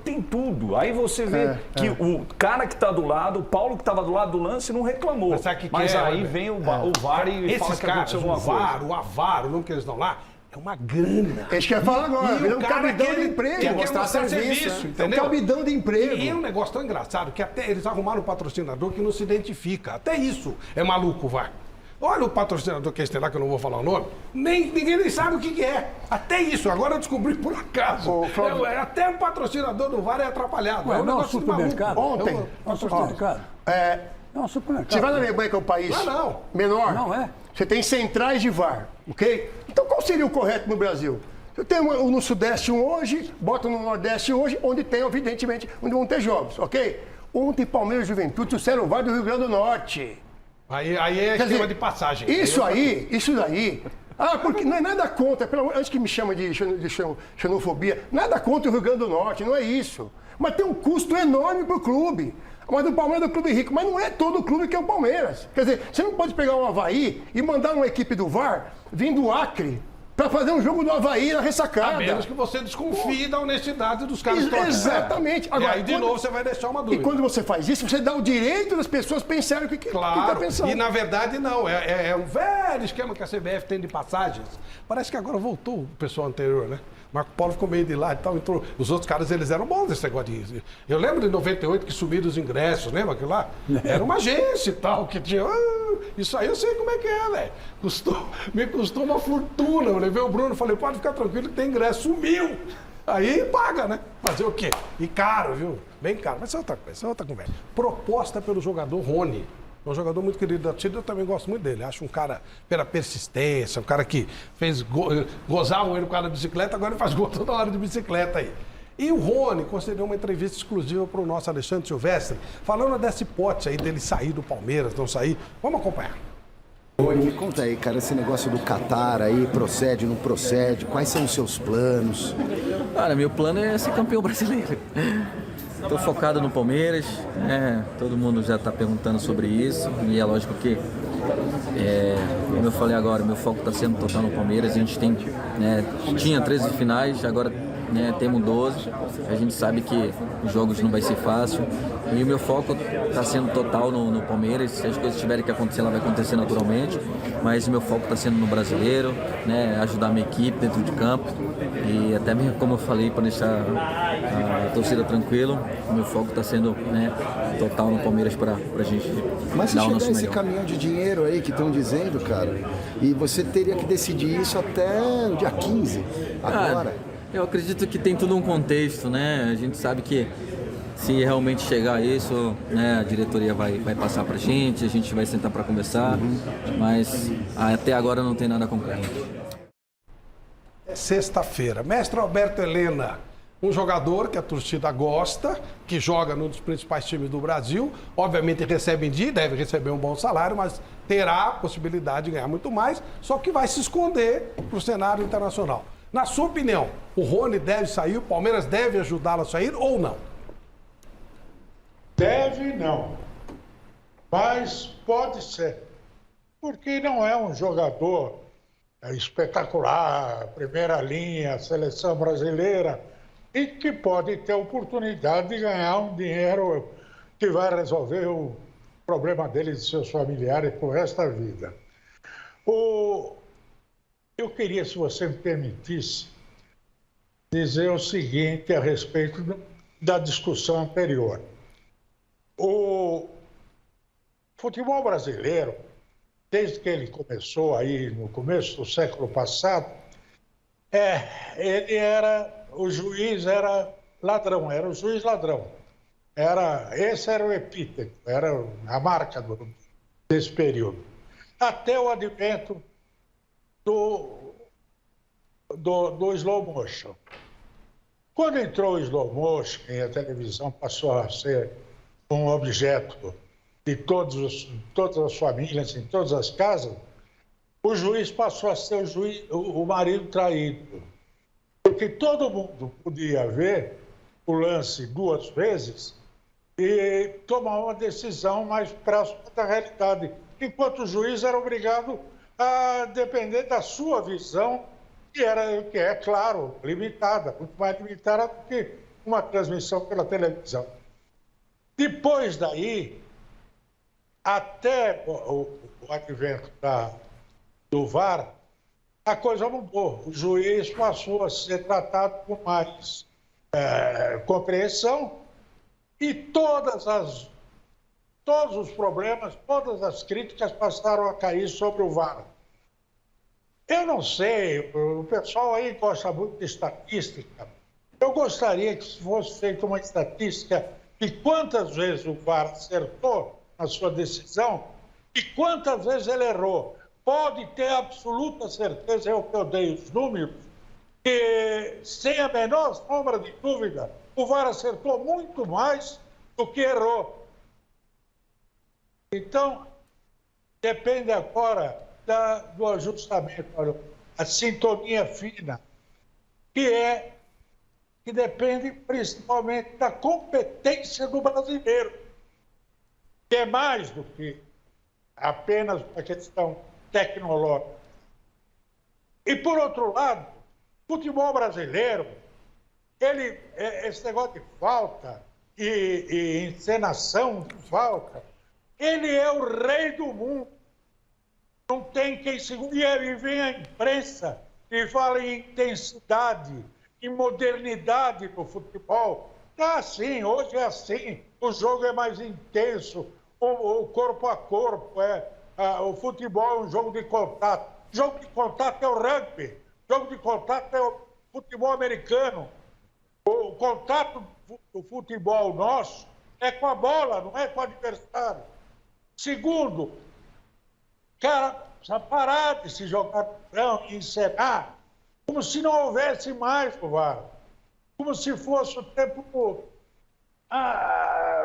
Tem tudo. Aí você vê que o cara que está do lado, o Paulo que estava do lado do lance, não reclamou. Mas aí vem o VAR e fala que aconteceu alguma coisa. O AVAR, o nome que eles dão lá, é uma grana. Eles querem falar agora, é um cabidão de emprego. Quer mostrar serviço. É um cabidão de emprego. E é um negócio tão engraçado que até eles arrumaram um patrocinador que não se identifica. Até isso é maluco o VAR. Olha o patrocinador que é lá, que eu não vou falar o nome, ninguém nem sabe o que é. Até isso, agora eu descobri por acaso. Até o patrocinador do VAR é atrapalhado. É um negócio supermercado. Ontem. É um supermercado. É um supermercado. Você vai na Alemanha, que é um país menor. Não é. Você tem centrais de VAR, ok? Então qual seria o correto no Brasil? Eu tenho no Sudeste um hoje, boto no Nordeste hoje, onde tem, evidentemente, onde vão ter jogos, ok? Ontem, Palmeiras e Juventude trouxeram o VAR do Rio Grande do Norte. Aí é esquema de passagem. Isso daí. Porque não é nada contra, antes que me chama de xenofobia, nada contra o Rio Grande do Norte, não é isso. Mas tem um custo enorme para o clube. Mas o Palmeiras é um clube rico, mas não é todo o clube que é o Palmeiras. Quer dizer, você não pode pegar um Avaí e mandar uma equipe do VAR vir do Acre para fazer um jogo do Avaí na ressacada. A menos que você desconfie da honestidade dos caras que Exatamente. Agora, e aí, de novo, você vai deixar uma dúvida. E quando você faz isso, você dá o direito das pessoas pensarem o que está pensando. E na verdade não, é um velho esquema que a CBF tem de passagens. Parece que agora voltou o pessoal anterior, né? Marco Paulo ficou meio de lado e tal, entrou. Os outros caras, eles eram bons nesse negócio de... Eu lembro de 98 que subiram os ingressos, lembra aquilo lá? Era uma agência e tal, que tinha... isso aí eu sei como é que é, velho. Me custou uma fortuna. Eu levei o Bruno e falei, pode ficar tranquilo que tem ingresso. Sumiu! Aí paga, né? Fazer o quê? E caro, viu? Bem caro. Mas isso é outra coisa, isso é outra conversa. Proposta pelo jogador Rony. É um jogador muito querido da torcida, eu também gosto muito dele. Acho um cara pela persistência, um cara que fez gozavam ele por causa da bicicleta, agora ele faz gol toda hora de bicicleta aí. E o Rony concedeu uma entrevista exclusiva para o nosso Alexandre Silvestre, falando dessa hipótese aí dele sair do Palmeiras, não sair. Vamos acompanhar. Me conta aí, cara, esse negócio do Qatar aí, procede, não procede, quais são os seus planos? Cara, meu plano é ser campeão brasileiro. Estou focado no Palmeiras, todo mundo já está perguntando sobre isso, e é lógico que, como eu falei agora, meu foco está sendo total no Palmeiras. A gente tinha 13 finais, agora temos 12, a gente sabe que os jogos não vai ser fácil, e o meu foco está sendo total no Palmeiras. Se as coisas tiverem que acontecer, ela vai acontecer naturalmente, mas o meu foco está sendo no brasileiro, ajudar a minha equipe dentro de campo, e até mesmo como eu falei, para deixar a torcida tranquila, o meu foco está sendo total no Palmeiras para a gente Mas se dar o nosso chegar esse melhor. caminhão de dinheiro aí que estão dizendo, cara, e você teria que decidir isso até o dia 15, agora. Eu acredito que tem tudo um contexto, né? A gente sabe que se realmente chegar a isso, a diretoria vai passar pra gente, a gente vai sentar para conversar, mas até agora não tem nada concreto. É sexta-feira. Mestre Alberto Helena, um jogador que a torcida gosta, que joga num dos principais times do Brasil, obviamente recebe em dia, deve receber um bom salário, mas terá a possibilidade de ganhar muito mais, só que vai se esconder pro cenário internacional. Na sua opinião, o Rony deve sair, o Palmeiras deve ajudá-lo a sair ou não? Deve não, mas pode ser, porque não é um jogador espetacular, primeira linha, seleção brasileira, e que pode ter a oportunidade de ganhar um dinheiro que vai resolver o problema dele e de seus familiares por resto da vida. Eu queria, se você me permitisse, dizer o seguinte a respeito da discussão anterior. O futebol brasileiro, desde que ele começou aí no começo do século passado, o juiz era ladrão, era o juiz ladrão. Esse era o epíteto, era a marca desse período. Até o advento do slow motion. Quando entrou o slow motion e a televisão passou a ser um objeto de todas as famílias, em todas as casas, o juiz passou a ser o marido traído. Porque todo mundo podia ver o lance 2 vezes e tomar uma decisão mais próxima da realidade, enquanto o juiz era obrigado a depender da sua visão, que é, claro, limitada, muito mais limitada do que uma transmissão pela televisão. Depois daí, até o advento do VAR, a coisa mudou. O juiz passou a ser tratado com mais compreensão e todos os problemas, todas as críticas passaram a cair sobre o VAR. Eu não sei, o pessoal aí gosta muito de estatística. Eu gostaria que fosse feita uma estatística de quantas vezes o VAR acertou na sua decisão e quantas vezes ele errou. Pode ter absoluta certeza, eu que eu dei os números, que sem a menor sombra de dúvida, o VAR acertou muito mais do que errou. Então, depende agora do ajustamento, a sintonia fina, que depende principalmente da competência do brasileiro, que é mais do que apenas uma questão tecnológica. E, por outro lado, futebol brasileiro, esse negócio de falta e encenação de falta, ele é o rei do mundo. Não tem quem segure. E vem a imprensa e fala em intensidade, em modernidade do futebol. É assim, hoje é assim. O jogo é mais intenso, o corpo a corpo. O futebol é um jogo de contato. Jogo de contato é o rugby. Jogo de contato é o futebol americano. O contato do futebol nosso é com a bola, não é com o adversário. Segundo, cara, precisa parar de se jogar no chão e encenar como se não houvesse mais o VAR. Como se fosse o tempo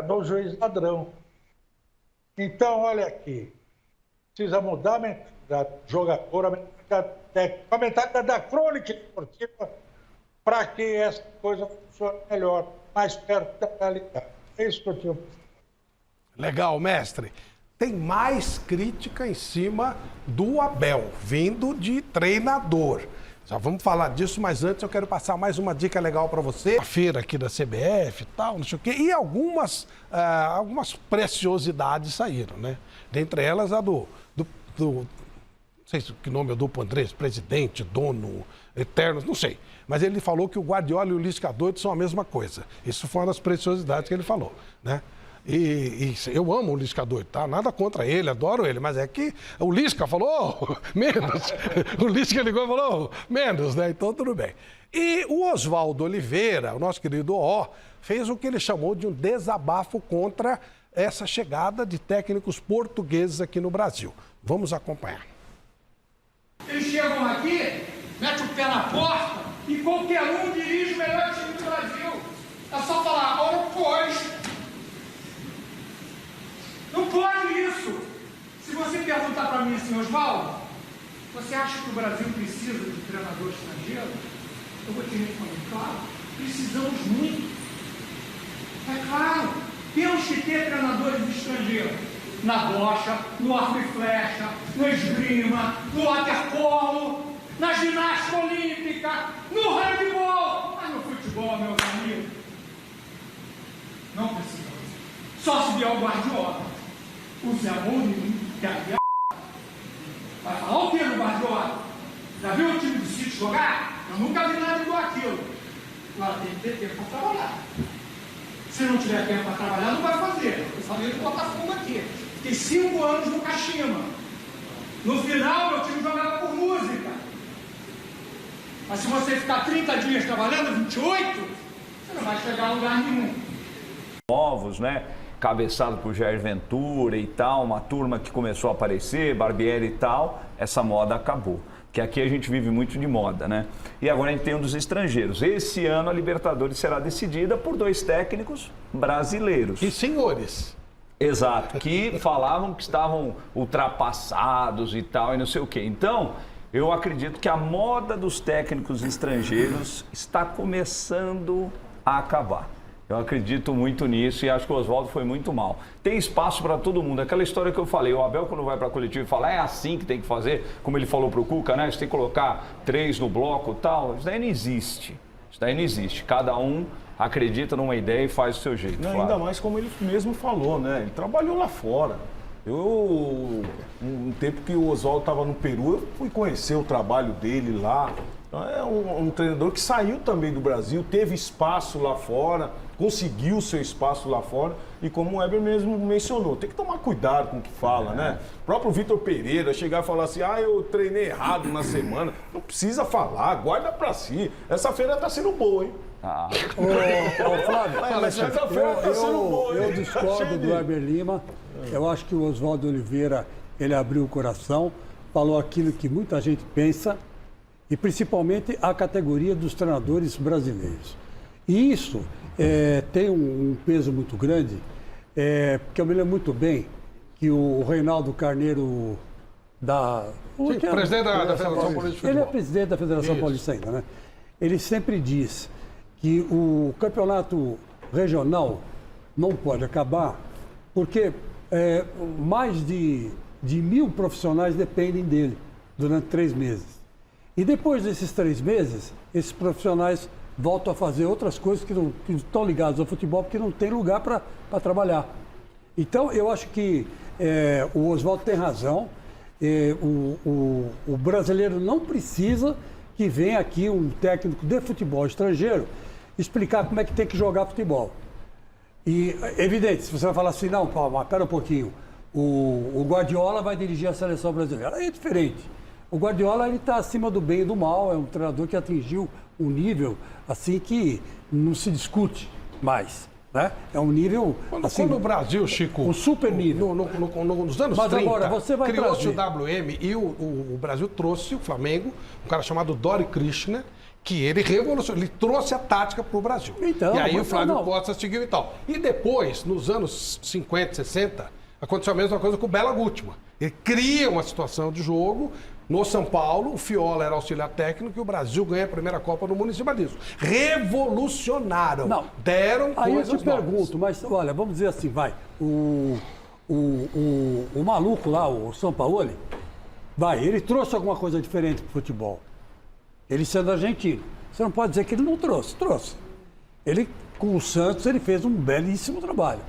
do juiz ladrão. Então, olha aqui, precisa mudar a mentalidade do jogador, a mentalidade técnica, a mentalidade da crônica esportiva, para que essa coisa funcione melhor, mais perto da realidade. É isso que eu tinha. Legal, mestre. Tem mais crítica em cima do Abel, vindo de treinador. Já vamos falar disso, mas antes eu quero passar mais uma dica legal para você. A feira aqui da CBF e tal, não sei o quê. E algumas preciosidades saíram, né? Dentre elas a do não sei que nome é o Duplo Andrés, presidente, dono, eterno, não sei. Mas ele falou que o Guardiola e o Lisca doido são a mesma coisa. Isso foi uma das preciosidades que ele falou, né? E eu amo o Lisca doido, tá? Nada contra ele, adoro ele, mas é que o Lisca falou menos. O Lisca ligou e falou menos, né? Então tudo bem. E o Oswaldo Oliveira, o nosso querido O, fez o que ele chamou de um desabafo contra essa chegada de técnicos portugueses aqui no Brasil. Vamos acompanhar. Eles chegam aqui, metem o pé na porta e qualquer um dirige o melhor time do Brasil. É só falar, ora pois. Não pode isso! Se você perguntar para mim assim, Oswaldo, você acha que o Brasil precisa de treinador estrangeiro? Eu vou te responder, claro, precisamos muito. É claro, temos que ter treinadores estrangeiros. Na bocha, no arco e flecha, no esgrima, no waterpolo, na ginástica olímpica, no handebol. Mas no futebol, meus amigos, não precisamos. Só se vier o Guardiola. O Zé Mourinho, que é vai falar o que no Guardiola? Já viu o time do City jogar? Eu nunca vi nada igual aquilo. Agora tem que ter tempo para trabalhar. Se não tiver tempo para trabalhar, não vai fazer. Eu falei do Botafogo aqui. Fiquei 5 anos no Kashima. No final, meu time jogava por música. Mas se você ficar 30 dias trabalhando, 28, você não vai chegar a lugar nenhum. Novos, né? Cabeçado por Jair Ventura e tal, uma turma que começou a aparecer, Barbieri e tal, essa moda acabou. Que aqui a gente vive muito de moda, né? E agora a gente tem um dos estrangeiros. Esse ano a Libertadores será decidida por 2 técnicos brasileiros. E senhores. Exato, que falavam que estavam ultrapassados e tal, e não sei o quê. Então, eu acredito que a moda dos técnicos estrangeiros está começando a acabar. Eu acredito muito nisso e acho que o Oswaldo foi muito mal. Tem espaço para todo mundo. Aquela história que eu falei, o Abel quando vai para a coletiva fala, é assim que tem que fazer, como ele falou para o Cuca, né? Você tem que colocar 3 no bloco e tal. Isso daí não existe. Isso daí não existe. Cada um acredita numa ideia e faz o seu jeito. Não, ainda mais como ele mesmo falou, né? Ele trabalhou lá fora. Um tempo que o Oswaldo estava no Peru, eu fui conhecer o trabalho dele lá. É um treinador que saiu também do Brasil, teve espaço lá fora, conseguiu o seu espaço lá fora e como o Weber mesmo mencionou, tem que tomar cuidado com o que fala, né? O próprio Vitor Pereira chegar e falar assim, eu treinei errado na semana, não precisa falar, guarda pra si. Essa feira tá sendo boa, hein? Flávio, eu discordo do Weber Lima. Eu acho que o Oswaldo Oliveira, ele abriu o coração, falou aquilo que muita gente pensa, e principalmente a categoria dos treinadores brasileiros. E isso tem um peso muito grande, porque eu me lembro muito bem que o Reinaldo Carneiro presidente da Federação Paulista de Futebol. Ele é presidente da Federação Paulista ainda, né? Ele sempre diz que o campeonato regional não pode acabar, porque mais de 1.000 profissionais dependem dele durante 3 meses. E depois desses 3 meses, esses profissionais voltam a fazer outras coisas que não estão ligadas ao futebol, porque não tem lugar para trabalhar. Então, eu acho que o Oswaldo tem razão. O brasileiro não precisa que venha aqui um técnico de futebol estrangeiro explicar como é que tem que jogar futebol. E, evidente, se você vai falar assim, não, Paulo, mas pera um pouquinho, o Guardiola vai dirigir a seleção brasileira. Aí é diferente. O Guardiola está acima do bem e do mal, é um treinador que atingiu um nível assim que não se discute mais. Né? É um nível. Assim, quando o Brasil, Chico. Um super nível. Nos anos Mas 30, agora, você vai criou-se o trazer. WM e o Brasil trouxe o Flamengo, um cara chamado Dori Krishna, que ele revolucionou, ele trouxe a tática para o Brasil. Então, e aí o mas Flávio não. Costa seguiu e tal. E depois, nos anos 50, 60, aconteceu a mesma coisa com o Bela Gutmann. Ele cria uma situação de jogo. No São Paulo, o Fiola era auxiliar técnico e o Brasil ganha a primeira Copa do Mundo em cima disso. Revolucionaram. Não. Deram Aí eu coisas te novas. pergunto, mas olha, vamos dizer assim, vai. O maluco lá, o Sampaoli, ele trouxe alguma coisa diferente pro futebol. Ele sendo argentino. Você não pode dizer que ele não trouxe. Trouxe. Ele, com o Santos, ele fez um belíssimo trabalho.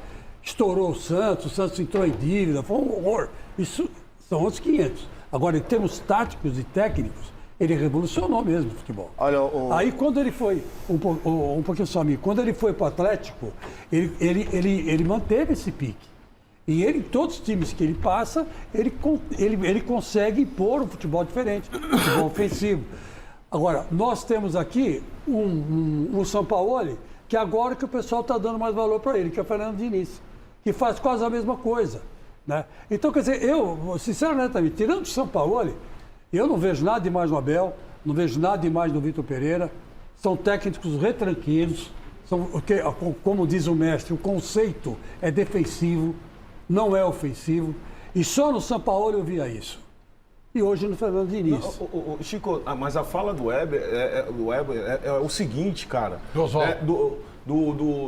Estourou o Santos entrou em dívida, foi um horror. Isso são outros 500. Agora, em termos táticos e técnicos, ele revolucionou mesmo o futebol. Olha, Aí, quando ele foi, um pouquinho só, amigo, quando ele foi para o Atlético, ele manteve esse pique. E ele, em todos os times que ele passa, ele consegue impor um futebol diferente, um futebol ofensivo. Agora, nós temos aqui um Sampaoli, que agora que o pessoal está dando mais valor para ele, que é o Fernando Diniz, que faz quase a mesma coisa. Né? Então, quer dizer, eu, sinceramente, tirando o Sampaoli, eu não vejo nada demais no Abel, não vejo nada demais no Vitor Pereira. São técnicos retranquilos, como diz o mestre, o conceito é defensivo, não é ofensivo. E só no Sampaoli eu via isso. E hoje no Fernando Diniz. Chico, mas a fala do Weber é o seguinte, cara. Do Oswaldo.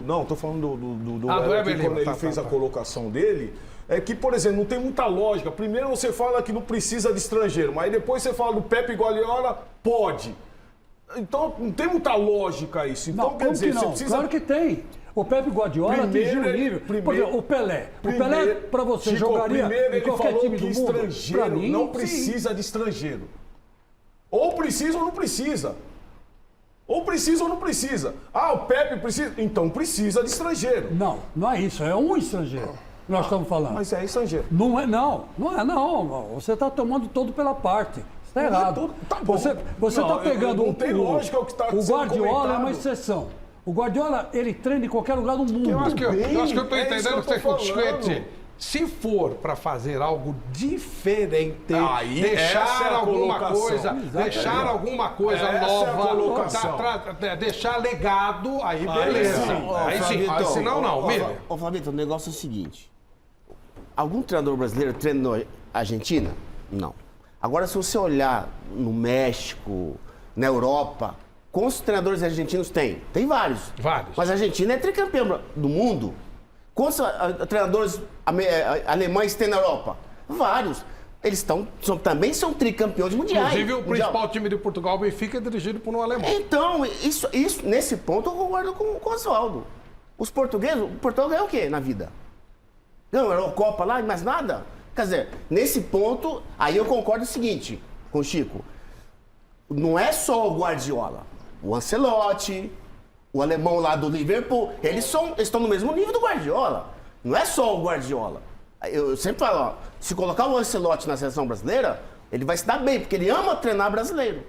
Não, tô falando do do Weber, Weber, quando ele fez a colocação dele. É que, por exemplo, não tem muita lógica. Primeiro você fala que não precisa de estrangeiro, mas aí depois você fala do Pepe Guardiola, pode. Então não tem muita lógica isso. Então, Não, quer dizer, não? você precisa. Claro que tem. O Pepe Guardiola atingiu o nível. Por exemplo, o Pelé. O Pelé, para você, Chico, jogaria primeiro em ele qualquer falou time que do mundo? Pra estrangeiro mim, não sim. precisa de estrangeiro. Ou precisa ou não precisa. Ou precisa ou não precisa. Ah, o Pepe precisa. Então precisa de estrangeiro. Não, não é isso. É um estrangeiro que nós estamos falando. Mas é estrangeiro. Não é não. Você está tomando todo pela parte. Está errado. Tá bom. Você está pegando não tem lógica o que está o sendo Guardiola comentado. é uma exceção. O Guardiola, ele treina em qualquer lugar do mundo. Eu acho que eu estou entendendo o que você quer dizer. falando. Se for para fazer algo diferente, Aí, essa deixar é a alguma colocação. coisa, deixar alguma coisa Essa é a nova, colocação. deixar legado, aí beleza. Aí sim, aí senão não, Miller. Ô, Flavito, o negócio é o seguinte. Algum treinador brasileiro treina na Argentina? Não. Agora, se você olhar no México, na Europa, quantos treinadores argentinos tem? Tem vários. Vários. Mas a Argentina é tricampeã do mundo. Quantos treinadores alemães tem na Europa? Vários. Eles também são tricampeões mundiais. Inclusive, o principal time de Portugal, o Benfica, é dirigido por um alemão. Então, isso, nesse ponto eu concordo com o Oswaldo. Os portugueses, o Portugal ganhou o quê na vida? Não, era a Copa lá e mais nada? Quer dizer, nesse ponto, aí eu concordo o seguinte com o Chico. Não é só o Guardiola. O Ancelotti, o alemão lá do Liverpool, eles estão no mesmo nível do Guardiola. Não é só o Guardiola. Eu sempre falo, ó, se colocar o Ancelotti na seleção brasileira, ele vai se dar bem, porque ele ama treinar brasileiro.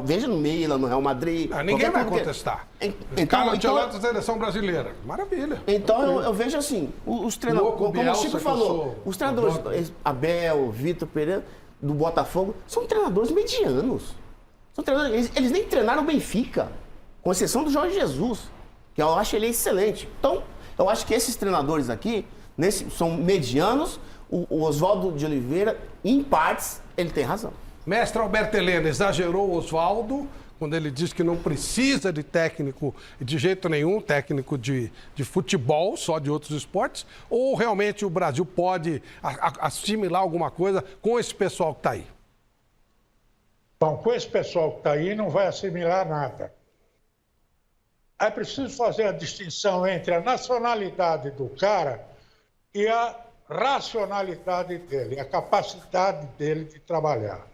Veja no Milan, no Real Madrid. Ninguém vai contestar. Carlo Ancelotti da seleção brasileira. Maravilha. Então eu vejo assim, os treinadores, como o Chico falou, os treinadores, Abel, Vitor Pereira, do Botafogo, são treinadores medianos. São treinadores, eles nem treinaram o Benfica, com exceção do Jorge Jesus, que eu acho ele excelente. Então, eu acho que esses treinadores aqui, são medianos. O Oswaldo de Oliveira, em partes, ele tem razão. Mestre Alberto Helena, exagerou o Oswaldo quando ele diz que não precisa de técnico de jeito nenhum, técnico de futebol, só de outros esportes, ou realmente o Brasil pode assimilar alguma coisa com esse pessoal que está aí? Bom, com esse pessoal que está aí, não vai assimilar nada. É preciso fazer a distinção entre a nacionalidade do cara e a racionalidade dele, a capacidade dele de trabalhar.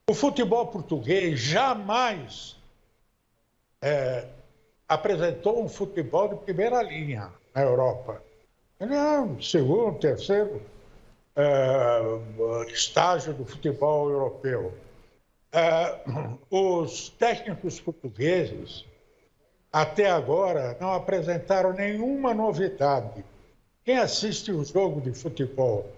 O futebol português jamais apresentou um futebol de primeira linha na Europa. Ele é o segundo, terceiro estágio do futebol europeu. Os técnicos portugueses, até agora, não apresentaram nenhuma novidade. Quem assiste o jogo de futebol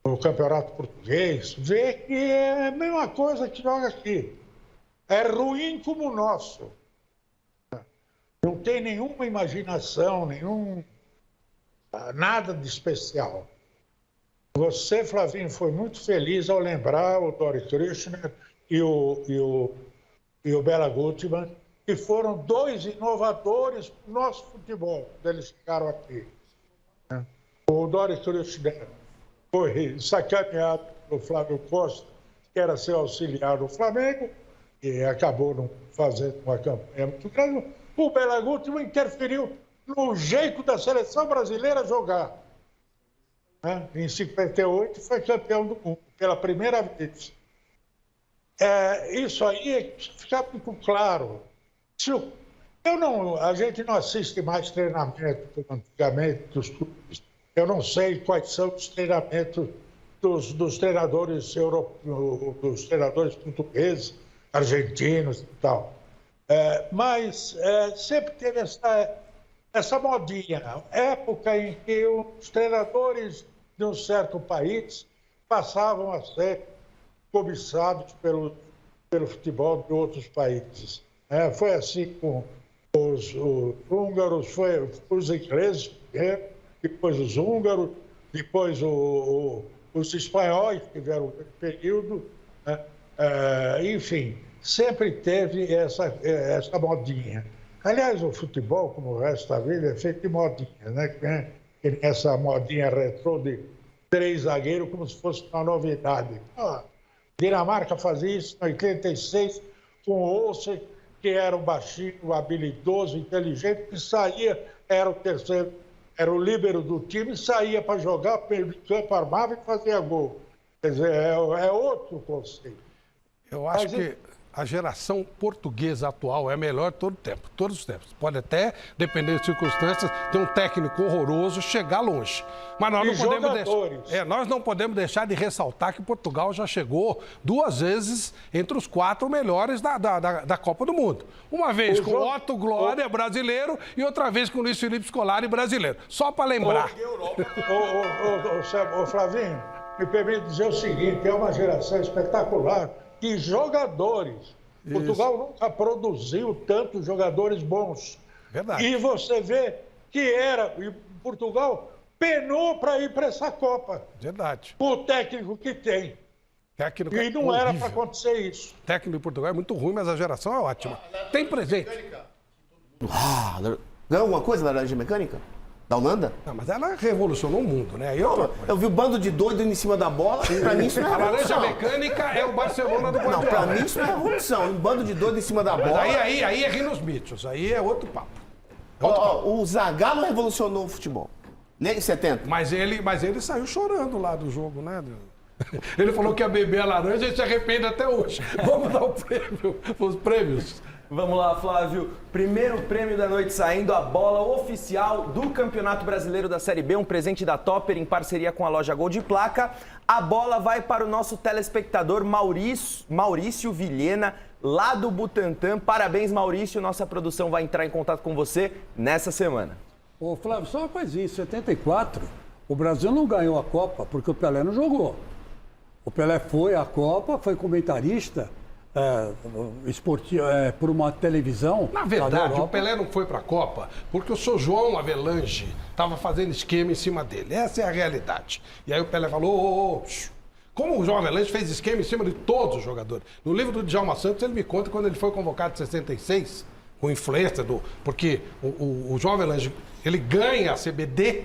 no Campeonato Português vê que é a mesma coisa que joga aqui. É ruim como o nosso. Não tem nenhuma imaginação, nada de especial. Você, Flavinho, foi muito feliz ao lembrar o Dori Krishner e o Bela Gutmann, que foram dois inovadores do nosso futebol, quando eles chegaram aqui. O Dori Krishner foi sacaneado pelo Flávio Costa, que era seu auxiliar do Flamengo, e acabou não fazendo uma campanha muito grande. O Bela Gutmann interferiu no jeito da seleção brasileira jogar. Em 58 foi campeão do mundo, pela primeira vez. Isso aí é que fica muito claro. A gente não assiste mais treinamento como antigamente dos clubes. Eu não sei quais são os treinamentos dos treinadores dos treinadores portugueses, argentinos e tal. Mas sempre teve essa modinha, época em que os treinadores de um certo país passavam a ser cobiçados pelo futebol de outros países. Foi assim com os húngaros, foi os ingleses, depois os húngaros, depois os espanhóis que tiveram um período. Enfim, sempre teve essa modinha. Aliás, o futebol, como o resto da vida, é feito de modinha, né? Essa modinha retrô de 3 zagueiros como se fosse uma novidade. Dinamarca fazia isso em 86 com o Olsen, que era um baixinho, habilidoso, inteligente, que saía, era o terceiro, era o líbero do time, saía para jogar, pelo campo, armava e fazia gol. Quer dizer, é outro conceito. Eu acho que a geração portuguesa atual é a melhor todo tempo, todos os tempos. Pode até, dependendo de circunstâncias, ter um técnico horroroso, chegar longe. Mas nós não podemos deixar de ressaltar que Portugal já chegou 2 vezes entre os 4 melhores da Copa do Mundo. Uma vez com Otto Glória, brasileiro, e outra vez com Luiz Felipe Scolari, brasileiro. Só para lembrar. Ô, Flavinho, me permite dizer o seguinte, é uma geração espetacular de jogadores. Isso. Portugal nunca produziu tantos jogadores bons. Verdade. E você vê que Portugal penou para ir para essa Copa. Verdade. Com o técnico que tem. E não era para acontecer isso. O técnico de Portugal é muito ruim, mas a geração é ótima. Tem presente. Ganhou alguma coisa, Laranja Mecânica? Da Holanda? Não, mas ela revolucionou o mundo, né? Eu vi um bando de doido em cima da bola, pra mim isso não é revolução. A Laranja Mecânica é o Barcelona do Guardiola. Não, pra mim isso não é revolução. Um bando de doido em cima da bola. Mas aí é rinos mitos, aí é outro papo. O Zagallo revolucionou o futebol. Nem em 70. Mas ele saiu chorando lá do jogo, né? Ele falou que ia beber a laranja e se arrepende até hoje. Vamos dar os prêmios. Vamos lá, Flávio. Primeiro prêmio da noite saindo, a bola oficial do Campeonato Brasileiro da Série B, um presente da Topper em parceria com a loja Gol de Placa. A bola vai para o nosso telespectador Maurício Vilhena, lá do Butantã. Parabéns, Maurício. Nossa produção vai entrar em contato com você nessa semana. Ô, Flávio, só uma coisinha. Em 74, o Brasil não ganhou a Copa porque o Pelé não jogou. O Pelé foi à Copa, foi comentarista por uma televisão. Na verdade, o Pelé não foi para a Copa porque o seu João Avelange estava fazendo esquema em cima dele. Essa é a realidade. E aí o Pelé falou, como o João Avelange fez esquema em cima de todos os jogadores. No livro do Djalma Santos, ele me conta quando ele foi convocado em 66, com influência porque o João Avelange, ele ganha a CBD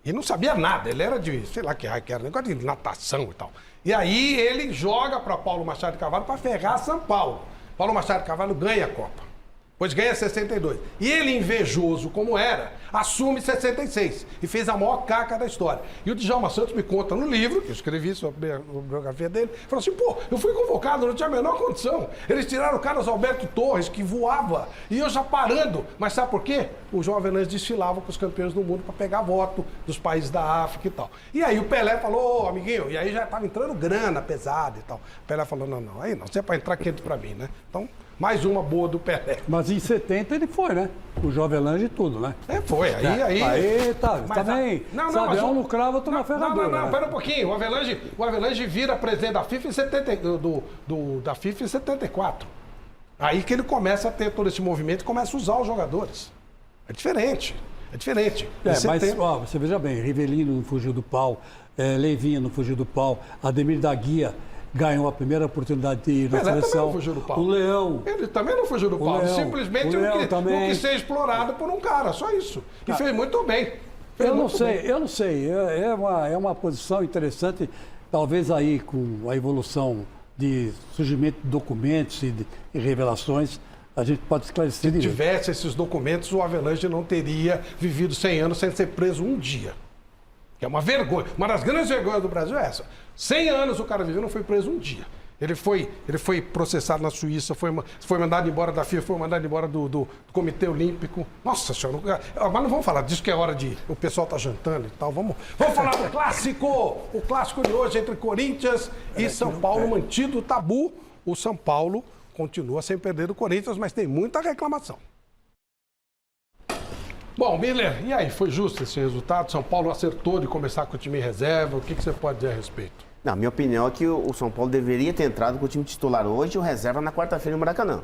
E não sabia nada, ele era de, sei lá que raio que era, negócio de natação e tal. E aí ele joga para Paulo Machado de Carvalho para ferrar São Paulo. Paulo Machado de Carvalho ganha a Copa. Pois ganha 62. E ele, invejoso como era, assume 66 e fez a maior caca da história. E o Djalma Santos me conta no livro, que eu escrevi sobre a biografia dele, falou assim, pô, eu fui convocado, não tinha a menor condição. Eles tiraram o Carlos Alberto Torres, que voava, e eu já parando. Mas sabe por quê? O João Avelange desfilava com os campeões do mundo para pegar voto dos países da África e tal. E aí o Pelé falou, ô, amiguinho, e aí já estava entrando grana pesada e tal. O Pelé falou, não, aí não, você é para entrar quente para mim, né? Então... mais uma boa do Pelé. Mas em 70 ele foi, né? O Jovem Avelange e tudo, né? Foi. Aí tá, também. Sabe, um no cravo, outro na ferradura. Não, pera um pouquinho. O Avelange vira presidente da FIFA da FIFA em 74. Aí que ele começa a ter todo esse movimento e começa a usar os jogadores. É diferente. Mas ó, você veja bem, Rivelino não fugiu do pau, Leivinho não fugiu do pau, Ademir da Guia ganhou a primeira oportunidade de ir na seleção. Não fugiu do pau. O Leão. Ele também não fugiu do pau. Simplesmente não quis ser explorado por um cara, só isso. E fez muito bem. Eu não sei. É uma posição interessante, talvez aí com a evolução de surgimento de documentos e revelações, a gente pode esclarecer. Se tivesse esses documentos, o Avelange não teria vivido 100 anos sem ser preso um dia. Que é uma vergonha. Uma das grandes vergonhas do Brasil é essa. 100 anos o cara viveu e não foi preso um dia. Ele foi processado na Suíça, foi mandado embora da FIFA, foi mandado embora do Comitê Olímpico. Nossa Senhora, mas não vamos falar disso, que é hora de... O pessoal tá jantando e tal. Vamos falar do clássico! O clássico de hoje entre Corinthians e São Paulo, mantido o tabu. O São Paulo continua sem perder do Corinthians, mas tem muita reclamação. Bom, Miller, e aí, foi justo esse resultado? São Paulo acertou de começar com o time em reserva. O que você pode dizer a respeito? Não, minha opinião é que o São Paulo deveria ter entrado com o time titular hoje e o reserva na quarta-feira no Maracanã.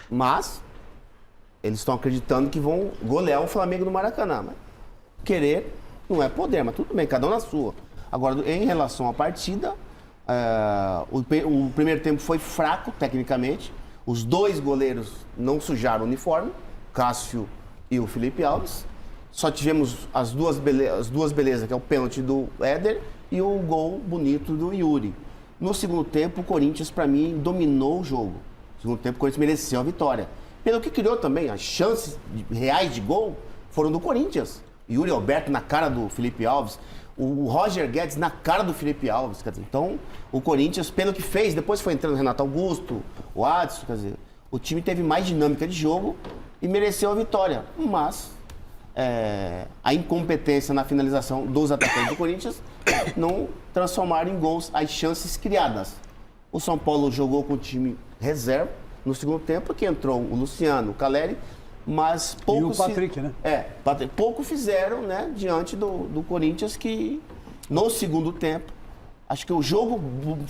Mas eles estão acreditando que vão golear o Flamengo no Maracanã. Mas querer não é poder, mas tudo bem, cada um na sua. Agora, em relação à partida, o primeiro tempo foi fraco, tecnicamente. Os dois goleiros não sujaram o uniforme, Cássio e o Felipe Alves. Só tivemos as duas belezas, que é o pênalti do Éder e o gol bonito do Yuri. No segundo tempo, o Corinthians, para mim, dominou o jogo. No segundo tempo, o Corinthians mereceu a vitória. Pelo que criou também, as chances reais de gol foram do Corinthians. Yuri Alberto na cara do Felipe Alves, o Roger Guedes na cara do Felipe Alves. Quer dizer, então, o Corinthians, pelo que fez, depois foi entrando o Renato Augusto, o Adson, quer dizer, o time teve mais dinâmica de jogo e mereceu a vitória. Mas a incompetência na finalização dos atacantes do Corinthians não transformaram em gols as chances criadas. O São Paulo jogou com o time reserva no segundo tempo, que entrou o Luciano, o Caleri, mas pouco... E o Patrick, né? Pouco fizeram, né, diante do Corinthians, que no segundo tempo, acho que o jogo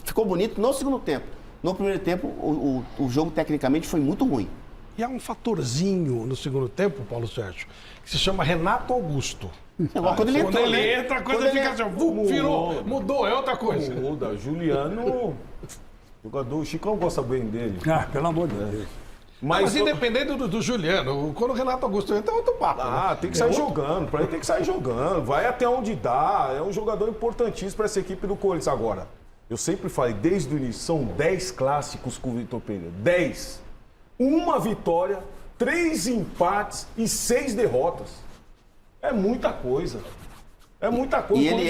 ficou bonito no segundo tempo. No primeiro tempo, o jogo tecnicamente foi muito ruim. E há um fatorzinho no segundo tempo, Paulo Sérgio, que se chama Renato Augusto. Quando ele entra, a coisa fica assim, virou, mudou, é outra coisa. Muda. Juliano, jogador, o Chicão gosta bem dele. Pelo amor de Deus. Mas independente do Juliano, quando o Renato Augusto entra, é outro papo. Tem que sair jogando, pra ele tem que sair jogando. Vai até onde dá, é um jogador importantíssimo para essa equipe do Corinthians. Agora, eu sempre falei, desde o início, são 10 clássicos com o Vitor Pereira. 10. Uma vitória, 3 empates e 6 derrotas. É muita coisa. É muita coisa. E ele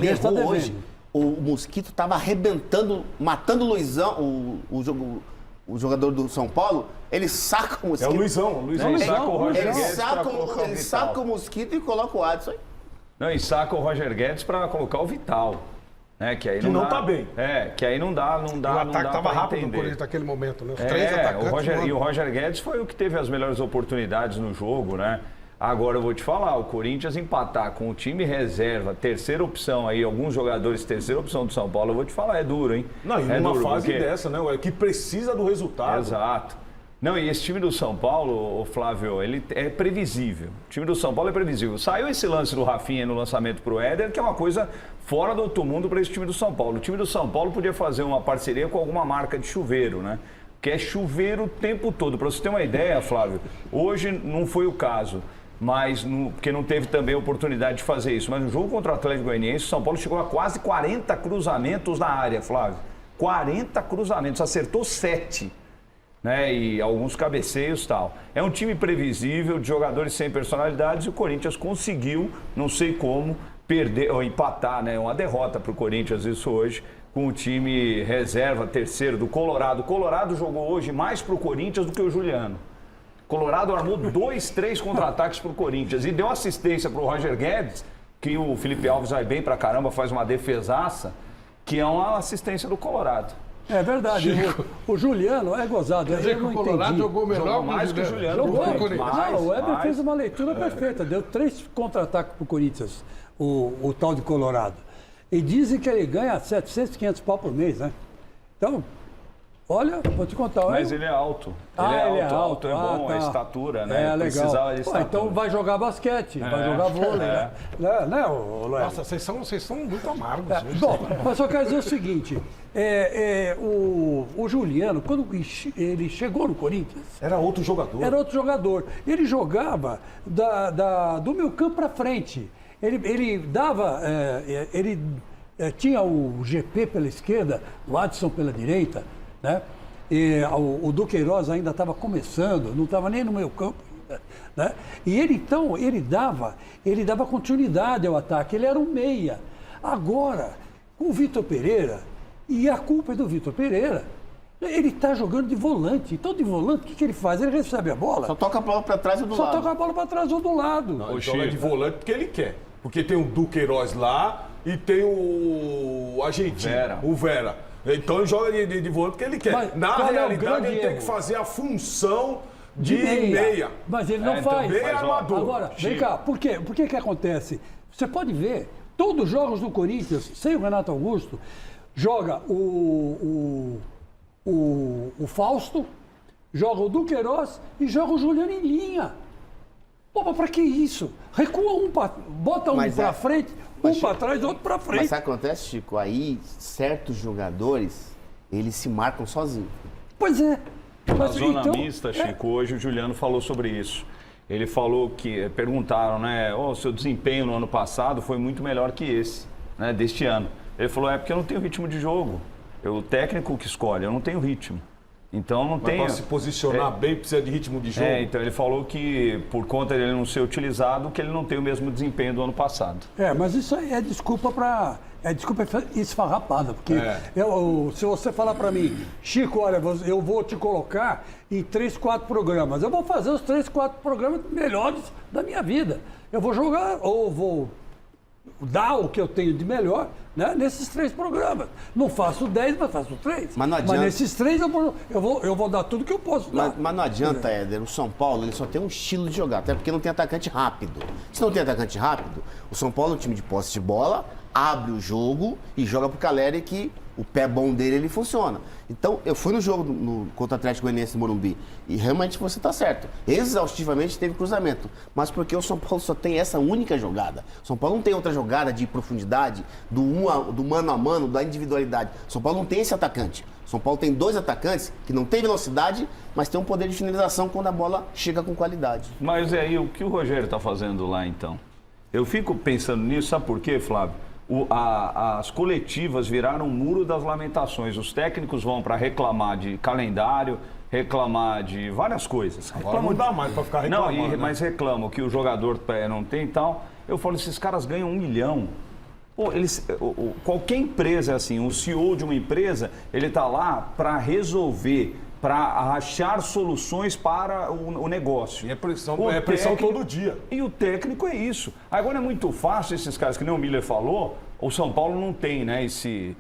errou hoje. O Mosquito estava arrebentando, matando o Luizão, o jogador do São Paulo. Ele saca o Mosquito. É o Luizão. Ele saca o Mosquito e coloca o Adson. Não, e saca o Roger Guedes para colocar o Vital. Que aí não tá bem. Que aí não dá. O ataque estava rápido no Corinthians naquele momento, né? Os 3 atacantes. E o Roger Guedes foi o que teve as melhores oportunidades no jogo, né? Agora eu vou te falar, o Corinthians empatar com o time reserva, terceira opção aí, alguns jogadores, terceira opção do São Paulo, eu vou te falar, é duro, hein? Não, e numa fase dessa, né? Que precisa do resultado. Exato. Não, e esse time do São Paulo, Flávio, ele é previsível. O time do São Paulo é previsível. Saiu esse lance do Rafinha no lançamento pro Éder, que é uma coisa fora do outro mundo para esse time do São Paulo. O time do São Paulo podia fazer uma parceria com alguma marca de chuveiro, né? Que é chuveiro o tempo todo. Para você ter uma ideia, Flávio, hoje não foi o caso. mas porque não teve também oportunidade de fazer isso. Mas no jogo contra o Atlético Goianiense, o São Paulo chegou a quase 40 cruzamentos na área, Flávio. 40 cruzamentos, acertou 7. Né, e alguns cabeceios e tal. É um time previsível, de jogadores sem personalidades, e o Corinthians conseguiu, não sei como, perder ou empatar, né? Uma derrota para o Corinthians, isso hoje, com o time reserva, terceiro do Colorado. O Colorado jogou hoje mais para o Corinthians do que o Juliano. O Colorado armou 2, 3 contra-ataques para o Corinthians e deu assistência para o Roger Guedes, que o Felipe Alves vai bem pra caramba, faz uma defesaça, que é uma assistência do Colorado. É verdade, o Juliano é gozado. Quer dizer que o Colorado jogou melhor mais que o Juliano. O Weber fez uma leitura perfeita, deu 3 contra-ataques para o Corinthians, o tal de Colorado. E dizem que ele ganha 700, 500 pau por mês, né? Então, olha, vou te contar. Mas ele é alto. Ele é alto, é bom, a estatura, né? É, legal. Precisava de estatura. Então vai jogar basquete, vai jogar vôlei, né? Né, Léo? Nossa, vocês são muito amargos. Bom, mas só quero dizer o seguinte, o Juliano, quando ele chegou no Corinthians... Era outro jogador. Era outro jogador. Ele jogava do meio campo para frente. Ele dava... tinha o GP pela esquerda, o Adson pela direita, né? E o Duqueiroz ainda estava começando, não estava nem no meio campo, né? E ele dava continuidade ao ataque, ele era um meia. Agora, com o Vitor Pereira, e a culpa é do Vitor Pereira, ele está jogando de volante. Então, de volante, o que ele faz? Ele recebe a bola. Só toca a bola para trás ou do lado. Só toca a bola para trás ou do lado. Não, ele joga de volante porque ele quer. Porque tem o Duqueiroz lá e tem o argentino, o Vera. Então ele joga de volante porque ele quer. Mas na realidade, ele tem que fazer a função de meia. Mas ele não faz. Bem armador. Agora, vem cá, por que acontece? Você pode ver, todos os jogos do Corinthians, sem o Renato Augusto, joga o Fausto, joga o Duqueiroz e joga o Juliano em linha. Pô, mas pra que isso? Recua bota um pra frente, um pra trás, outro pra frente. Mas sabe o que acontece, Chico? Aí, certos jogadores, eles se marcam sozinhos. Pois é. Na zona mista, Chico, hoje o Juliano falou sobre isso. Ele falou que, perguntaram, né, o seu desempenho no ano passado foi muito melhor que esse, né, deste ano. Ele falou, porque eu não tenho ritmo de jogo. O técnico que escolhe, eu não tenho ritmo. Então não tem. Para se posicionar bem, precisa de ritmo de jogo. Então ele falou que, por conta dele não ser utilizado, que ele não tem o mesmo desempenho do ano passado. Mas isso aí é desculpa para. É desculpa esfarrapada, porque se você falar para mim, Chico, olha, eu vou te colocar em 3, 4 programas. Eu vou fazer os 3, 4 programas melhores da minha vida. Eu vou jogar, ou vou dar o que eu tenho de melhor, né, nesses 3 programas. Não faço 10, mas faço 3. Mas não adianta. Mas nesses 3 eu vou dar tudo que eu posso dar. Mas não adianta, Éder, o São Paulo ele só tem um estilo de jogar, até porque não tem atacante rápido. Se não tem atacante rápido, o São Paulo é um time de posse de bola, abre o jogo e joga pro Caleri que o pé bom dele, ele funciona. Então, eu fui no jogo contra o Atlético Goianiense no Morumbi e realmente você está certo. Exaustivamente teve cruzamento. Mas porque o São Paulo só tem essa única jogada. O São Paulo não tem outra jogada de profundidade, do mano a mano, da individualidade. O São Paulo não tem esse atacante. O São Paulo tem 2 atacantes que não tem velocidade, mas tem um poder de finalização quando a bola chega com qualidade. Mas aí, o que o Rogério está fazendo lá, então? Eu fico pensando nisso, sabe por quê, Flávio? As coletivas viraram um muro das lamentações. Os técnicos vão para reclamar de calendário, reclamar de várias coisas. Agora não dá mais para ficar reclamando. Não, mas reclamam que o jogador não tem e tal. Eu falo, esses caras ganham 1 milhão. Pô, qualquer empresa é assim, o CEO de uma empresa, ele está lá para resolver, para achar soluções para o negócio. E é pressão todo dia. E o técnico é isso. Agora é muito fácil esses caras, que nem o Miller falou, o São Paulo não tem, né, esse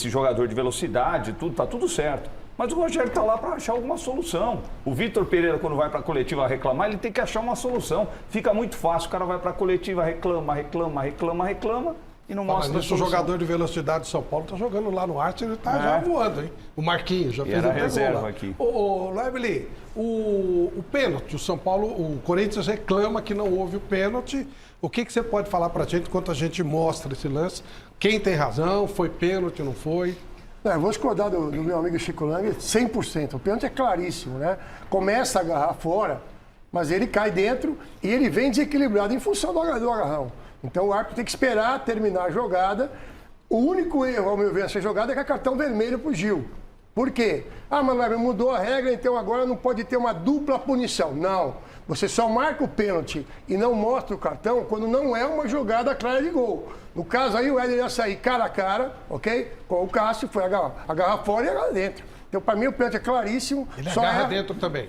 jogador de velocidade, tá tudo certo. Mas o Rogério está lá para achar alguma solução. O Vitor Pereira, quando vai para a coletiva reclamar, ele tem que achar uma solução. Fica muito fácil, o cara vai para a coletiva, reclama e não mostra isso. O jogador de velocidade de São Paulo está jogando lá no Arte, ele está já voando, hein? O Marquinhos já fez a reserva aqui. Ô, Lebeli, o pênalti, o São Paulo, o Corinthians reclama que não houve o pênalti. O que você pode falar para a gente enquanto a gente mostra esse lance? Quem tem razão? Foi pênalti, não foi? Eu vou discordar do meu amigo Chico Lang 100%. O pênalti é claríssimo, né? Começa a agarrar fora mas ele cai dentro e ele vem desequilibrado em função do agarrão. Então o árbitro tem que esperar terminar a jogada. O único erro, ao meu ver, nessa jogada é que é cartão vermelho pro Gil. Por quê? Ah, mas mudou a regra, então agora não pode ter uma dupla punição. Não. Você só marca o pênalti e não mostra o cartão quando não é uma jogada clara de gol. No caso aí, o Éder ia sair cara a cara, ok? Com o Cássio, foi agarrar fora e agarrar dentro. Então, para mim, o pênalti é claríssimo. Ele agarra dentro também.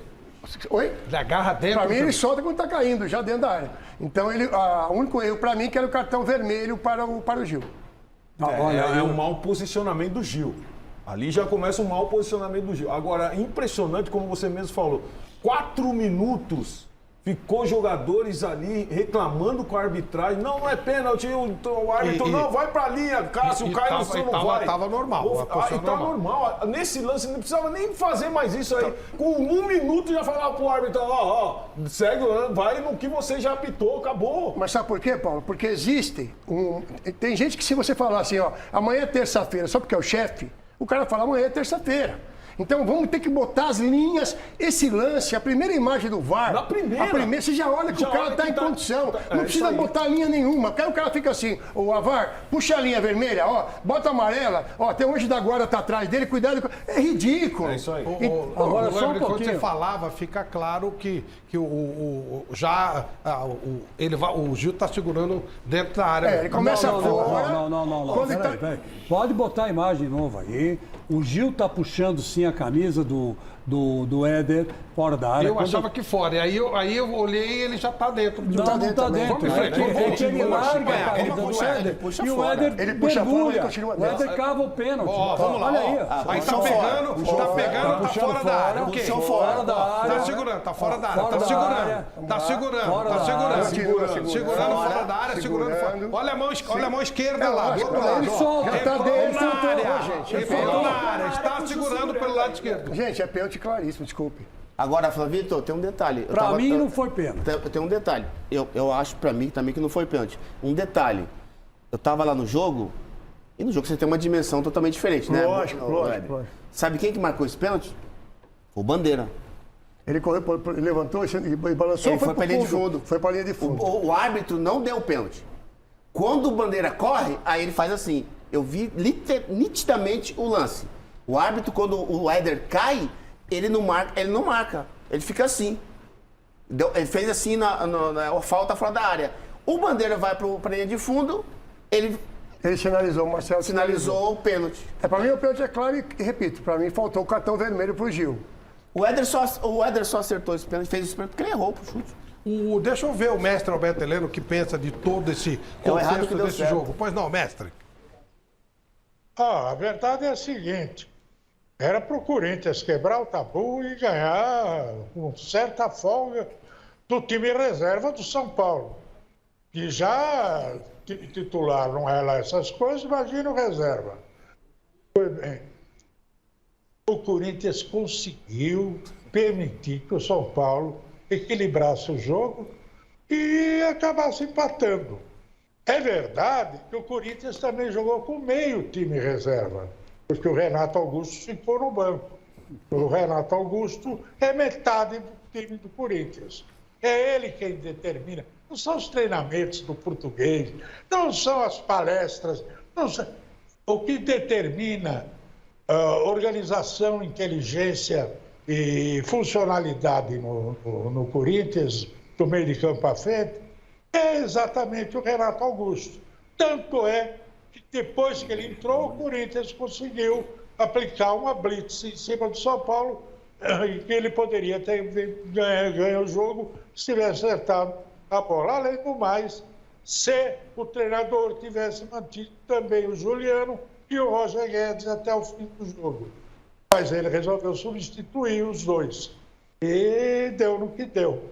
Oi? Ele agarra dentro. Para mim, também. ele solta quando tá caindo, já dentro da área. Então, o único erro para mim que era o cartão vermelho para o Gil. É um mau posicionamento do Gil. Ali já começa um mau posicionamento do Gil. Agora, impressionante, como você mesmo falou, 4 minutos ficou jogadores ali reclamando com a arbitragem. Não é pênalti, o árbitro não vai pra linha, Cássio, cai no chão, não vai. Tava normal. E tá normal. Nesse lance, não precisava nem fazer mais isso aí. Com 1 minuto já falava pro árbitro, segue, vai no que você já apitou, acabou. Mas sabe por quê, Paulo? Porque tem gente que se você falar assim, amanhã é terça-feira, só porque é o chefe, o cara fala, amanhã é terça-feira. Então vamos ter que botar as linhas, esse lance, a primeira imagem do VAR. Na primeira. Você já olha que o cara está em condição. Não precisa botar linha nenhuma. O cara fica assim, o VAR, puxa a linha vermelha, bota a amarela, até hoje da guarda tá atrás dele, cuidado. É ridículo. É isso aí. Agora, só um pouquinho. Quando você falava, fica claro que o Gil está segurando dentro da área. Ele começa fora. Não. Peraí. Pode botar a imagem nova aí. O Gil tá puxando sim a camisa do Éder fora da área. Eu achava que fora. E aí eu olhei e ele já tá dentro. Não tá dentro. Ele larga a camisa do Éder. E o Éder ele puxa mergulha. Fora, o Éder cava o pênalti. Vamos lá. Olha aí. Aí tá pegando, tá fora da área. Puxou fora da área. Tá segurando, tá fora da área. Tá segurando. Segurando fora da área, segurando fora. Olha a mão esquerda lá, do outro lado. Ele solta. Entrou na área. Está segurando pelo lado esquerdo. Gente, é pênalti claríssimo, desculpe. Agora, Flavito, tem um detalhe. Pra mim não foi pênalti. Tem um detalhe. Eu acho pra mim também que não foi pênalti. Um detalhe. Eu tava lá no jogo, e no jogo você tem uma dimensão totalmente diferente, né? Lógico. Sabe quem que marcou esse pênalti? O Bandeira. Ele correu, ele levantou e balançou. Ele foi pra linha de fundo. Foi pra linha de fundo. O árbitro não deu o pênalti. Quando o Bandeira corre, aí ele faz assim. Eu vi nitidamente o lance. O árbitro, quando o Éder cai, ele não marca. Ele fica assim. Ele fez assim na falta fora da área. O Bandeira vai pra linha de fundo, ele sinalizou, o Marcelo sinalizou o pênalti. Pra mim o pênalti é claro e repito, pra mim faltou o cartão vermelho pro Gil. O Éder só acertou esse pênalti, fez esse pênalti porque ele errou pro chute. Deixa eu ver o mestre Alberto Heleno o que pensa de todo esse contexto desse jogo. Pois não, mestre. A verdade é a seguinte. Era para o Corinthians quebrar o tabu e ganhar com certa folga do time reserva do São Paulo. Que já titular não é lá essas coisas, imagina o reserva. Foi bem. O Corinthians conseguiu permitir que o São Paulo equilibrasse o jogo e acabasse empatando. É verdade que o Corinthians também jogou com meio time reserva, porque o Renato Augusto ficou no banco. O Renato Augusto é metade do time do Corinthians. É ele quem determina. Não são os treinamentos do português, não são as palestras. O que determina organização, inteligência e funcionalidade no Corinthians, do meio de campo à frente, é exatamente o Renato Augusto. Tanto é que depois que ele entrou, o Corinthians conseguiu aplicar uma blitz em cima do São Paulo, e que ele poderia ter ganho o jogo se tivesse acertado a bola. Além do mais, se o treinador tivesse mantido também o Juliano e o Roger Guedes até o fim do jogo. Mas ele resolveu substituir os dois. E deu no que deu.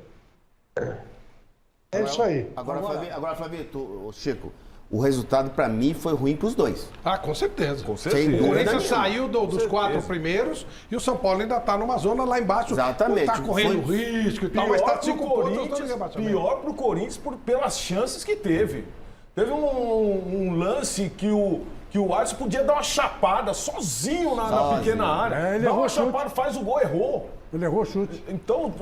É isso aí. Agora Flavito, Chico, o resultado pra mim foi ruim pros dois. Com certeza. Com certeza. O Corinthians saiu dos 4 primeiros e o São Paulo ainda tá numa zona lá embaixo. Exatamente. Tá correndo risco e tal, mas tá 5 pontos. Pior pro Corinthians pelas chances que teve. Teve um lance que o Alisson podia dar uma chapada sozinho na pequena área. Dá uma chapada, faz o gol, errou. Ele errou chute. Então,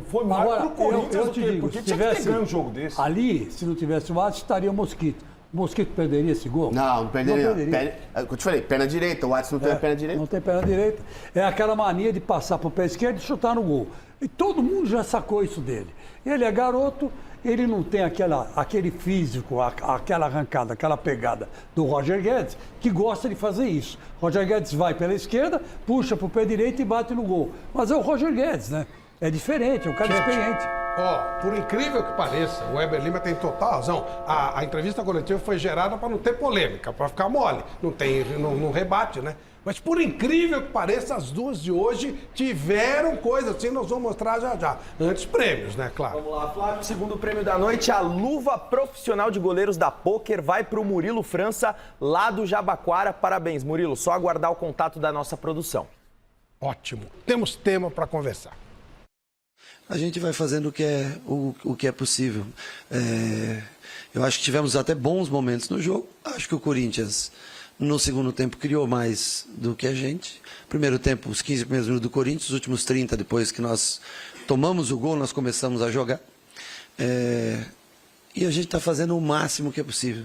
foi mais Agora, pro Corinthians eu do te que... digo, Porque se tinha que ter tivesse ganho um jogo desse. ali, se não tivesse o Watson, estaria o Mosquito. O Mosquito perderia esse gol? Não perderia. Eu te falei, perna direita. O Watson não tem a perna direita. Não tem perna direita. É aquela mania de passar pro pé esquerdo e chutar no gol. E todo mundo já sacou isso dele. Ele é garoto, ele não tem aquele físico, aquela arrancada, aquela pegada do Roger Guedes, que gosta de fazer isso. Roger Guedes vai pela esquerda, puxa pro pé direito e bate no gol. Mas é o Roger Guedes, né? É diferente, é um cara experiente. Ó, por incrível que pareça, o Weber Lima tem total razão. A entrevista coletiva foi gerada para não ter polêmica, para ficar mole. Não rebate, né? Mas por incrível que pareça, as duas de hoje tiveram coisa assim, nós vamos mostrar já já. Antes prêmios, né, claro. Vamos lá, Flávio. Segundo prêmio da noite, a luva profissional de goleiros da Poker vai para o Murilo França, lá do Jabaquara. Parabéns, Murilo. Só aguardar o contato da nossa produção. Ótimo. Temos tema para conversar. A gente vai fazendo o que é possível. Eu acho que tivemos até bons momentos no jogo. Acho que o Corinthians, no segundo tempo, criou mais do que a gente. Primeiro tempo, os 15 primeiros minutos do Corinthians, os últimos 30, depois que nós tomamos o gol, nós começamos a jogar. E a gente está fazendo o máximo que é possível.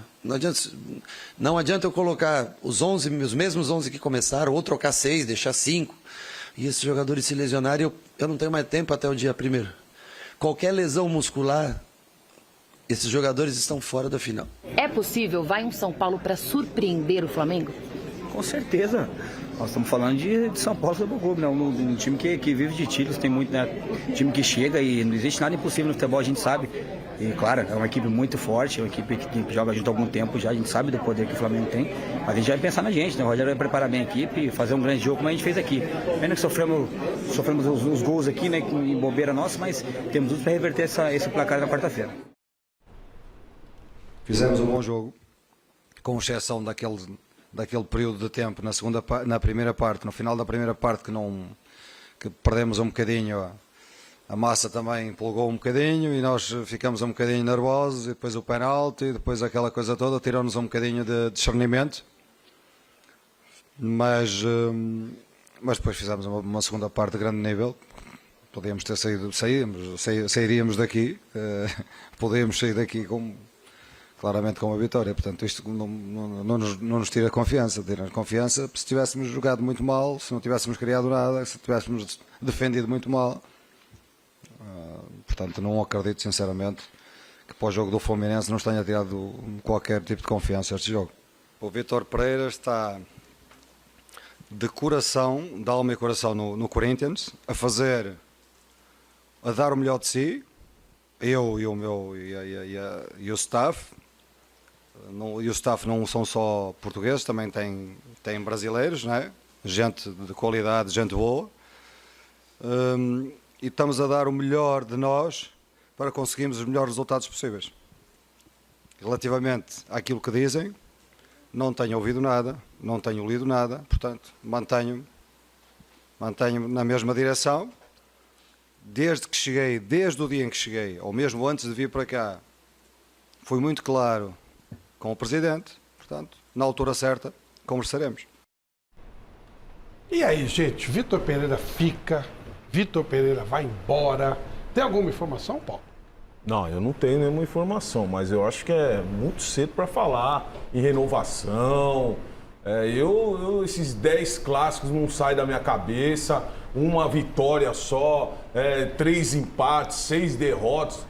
Não adianta eu colocar os mesmos 11 que começaram, ou trocar 6, deixar 5. E esses jogadores se lesionarem, eu não tenho mais tempo até o dia 1º. Qualquer lesão muscular, esses jogadores estão fora da final. É possível, vai um São Paulo para surpreender o Flamengo? Com certeza. Nós estamos falando de São Paulo Futebol Clube, né? Um time que vive de títulos, tem muito, né? Um time que chega e não existe nada impossível no futebol, a gente sabe. E claro, é uma equipe muito forte, é uma equipe que joga junto há algum tempo já, a gente sabe do poder que o Flamengo tem. Mas a gente vai pensar na gente, né? O Rogério vai preparar bem a equipe, fazer um grande jogo como a gente fez aqui. Pena que sofremos os gols aqui, né? Em bobeira nossa, mas temos tudo para reverter esse placar na quarta-feira. Fizemos um bom jogo, com exceção daquele período de tempo na primeira parte, no final da primeira parte que perdemos um bocadinho, a massa também empolgou um bocadinho e nós ficamos um bocadinho nervosos, e depois o penalti, e depois aquela coisa toda tirou-nos um bocadinho de discernimento, mas depois fizemos uma segunda parte de grande nível. Podíamos ter sairíamos daqui, podíamos sair daqui claramente com a vitória, portanto isto não nos tira confiança. Tira confiança se tivéssemos jogado muito mal, se não tivéssemos criado nada, se tivéssemos defendido muito mal. Portanto, não acredito sinceramente que para o jogo do Fluminense nos tenha tirado qualquer tipo de confiança este jogo. O Vítor Pereira está de coração, de alma e coração no Corinthians, a dar o melhor de si, eu e o staff. E o staff não são só portugueses, também tem brasileiros, não é? Gente de qualidade, gente boa. E estamos a dar o melhor de nós para conseguirmos os melhores resultados possíveis. Relativamente àquilo que dizem, não tenho ouvido nada, não tenho lido nada, portanto, mantenho na mesma direção. Desde o dia em que cheguei, ou mesmo antes de vir para cá, fui muito claro com o Presidente, portanto, na altura certa, conversaremos. E aí, gente, Vítor Pereira fica, Vítor Pereira vai embora. Tem alguma informação, Paulo? Não, eu não tenho nenhuma informação, mas eu acho que é muito cedo para falar em renovação. Esses 10 clássicos não saem da minha cabeça, uma vitória só, 3 empates, 6 derrotas.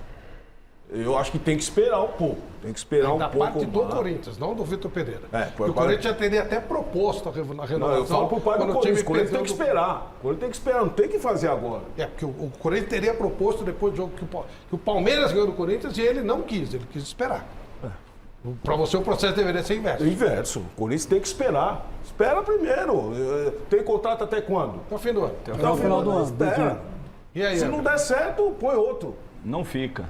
Eu acho que tem que esperar um pouco. Tem que esperar um pouco. Da parte do Corinthians, não do Vítor Pereira. O Corinthians já teria até proposto a renovação. Não, eu falo pro pai do Corinthians. O Corinthians tem que esperar. O Corinthians tem que esperar, não tem que fazer agora. Porque o Corinthians teria proposto depois do jogo que o Palmeiras ganhou do Corinthians e ele não quis, ele quis esperar. Para você o processo deveria ser inverso. Inverso. O Corinthians tem que esperar. Espera primeiro. Tem contrato até quando? Até o fim do ano. Até o final do ano. Espera. E aí, se não der certo, põe outro. Não fica,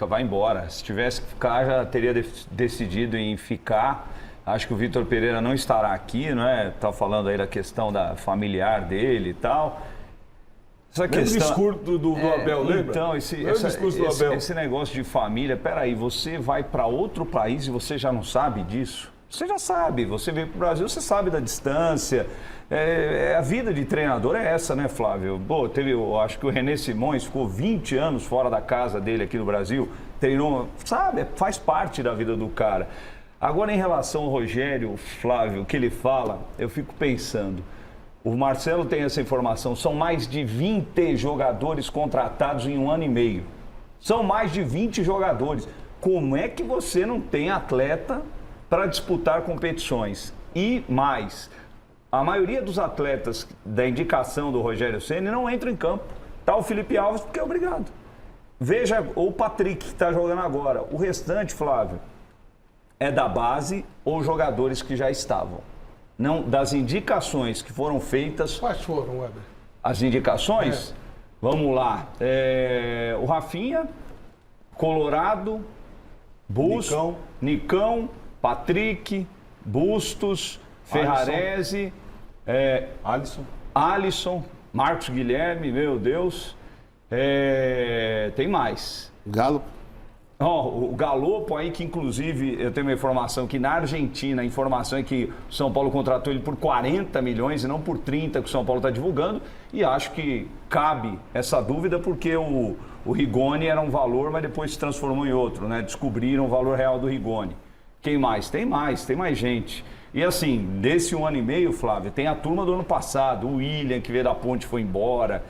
vai embora. Se tivesse que ficar, já teria decidido em ficar. Acho que o Vítor Pereira não estará aqui, não é? Tá falando aí da questão da familiar dele e tal. Essa questão... discurso do Abel, lembra? Então, esse negócio de família, peraí, você vai para outro país e você já não sabe disso? Você já sabe, você veio para o Brasil, você sabe da distância, A vida de treinador é essa, né, Flávio? Pô, eu acho que o René Simões ficou 20 anos fora da casa dele aqui no Brasil, treinou, sabe, faz parte da vida do cara. Agora, em relação ao Rogério, Flávio, o que ele fala, eu fico pensando, o Marcelo tem essa informação, são mais de 20 jogadores contratados em 1 ano e meio. São mais de 20 jogadores. Como é que você não tem atleta para disputar competições? E mais, a maioria dos atletas da indicação do Rogério Ceni não entra em campo. Tá o Felipe Alves porque é obrigado. Veja o Patrick que está jogando agora. O restante, Flávio, é da base ou jogadores que já estavam. Não, das indicações que foram feitas... Quais foram, Weber? As indicações? Vamos lá. O Rafinha, Colorado, Nicão, Patrick, Bustos, Ferrarese, Alisson, Marcos Guilherme, meu Deus. Tem mais. Galo. O Galopo aí, que inclusive eu tenho uma informação que na Argentina, a informação é que o São Paulo contratou ele por 40 milhões e não por 30 que o São Paulo está divulgando. E acho que cabe essa dúvida porque o Rigoni era um valor, mas depois se transformou em outro, né? Descobriram o valor real do Rigoni. Quem mais? Tem mais gente. E assim, desse 1 ano e meio, Flávio, tem a turma do ano passado, o William, que veio da Ponte, foi embora.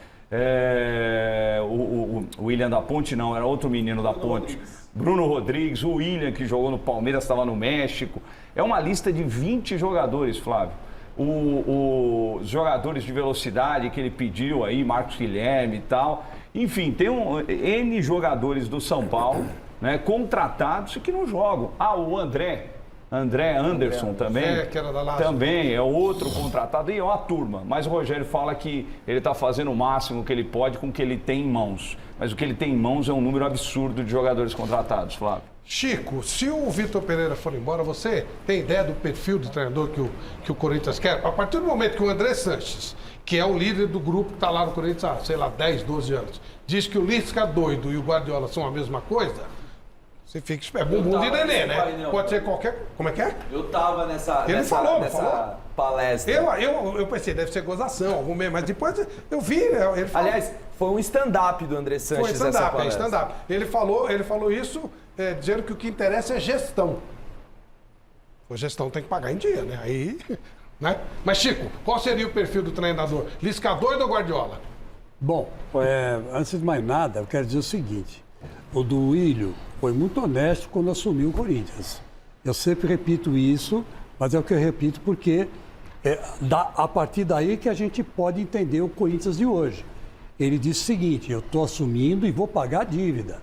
O William da Ponte não, era outro menino da Ponte. Bruno Rodrigues, o William, que jogou no Palmeiras, estava no México. É uma lista de 20 jogadores, Flávio. Os jogadores de velocidade que ele pediu aí, Marcos Guilherme e tal. Enfim, tem N jogadores do São Paulo, né, contratados e que não jogam. O André Anderson também, que era da Lazio. Também é outro contratado e é uma turma. Mas o Rogério fala que ele está fazendo o máximo que ele pode com o que ele tem em mãos. Mas o que ele tem em mãos é um número absurdo de jogadores contratados, Flávio. Chico, se o Vitor Pereira for embora, você tem ideia do perfil do treinador que o Corinthians quer? A partir do momento que o André Sanches, que é o líder do grupo que está lá no Corinthians há, sei lá, 10, 12 anos, diz que o Lisca doido e o Guardiola são a mesma coisa... Você fica esperto. Bumbum de neném, né? Painel. Pode ser qualquer... Como é que é? Eu tava nessa palestra. Eu pensei, deve ser gozação, algum mesmo, mas depois eu vi, ele falou... Aliás, foi um stand-up do André Sanches. Foi stand-up. Ele falou isso dizendo que o que interessa é gestão. A gestão tem que pagar em dia, né? Aí... Né? Mas, Chico, qual seria o perfil do treinador? Lisca doido ou Guardiola? Bom, antes de mais nada, eu quero dizer o seguinte. O Duílio foi muito honesto quando assumiu o Corinthians. Eu sempre repito isso, mas é o que eu repito porque a partir daí que a gente pode entender o Corinthians de hoje. Ele disse o seguinte, eu estou assumindo e vou pagar a dívida.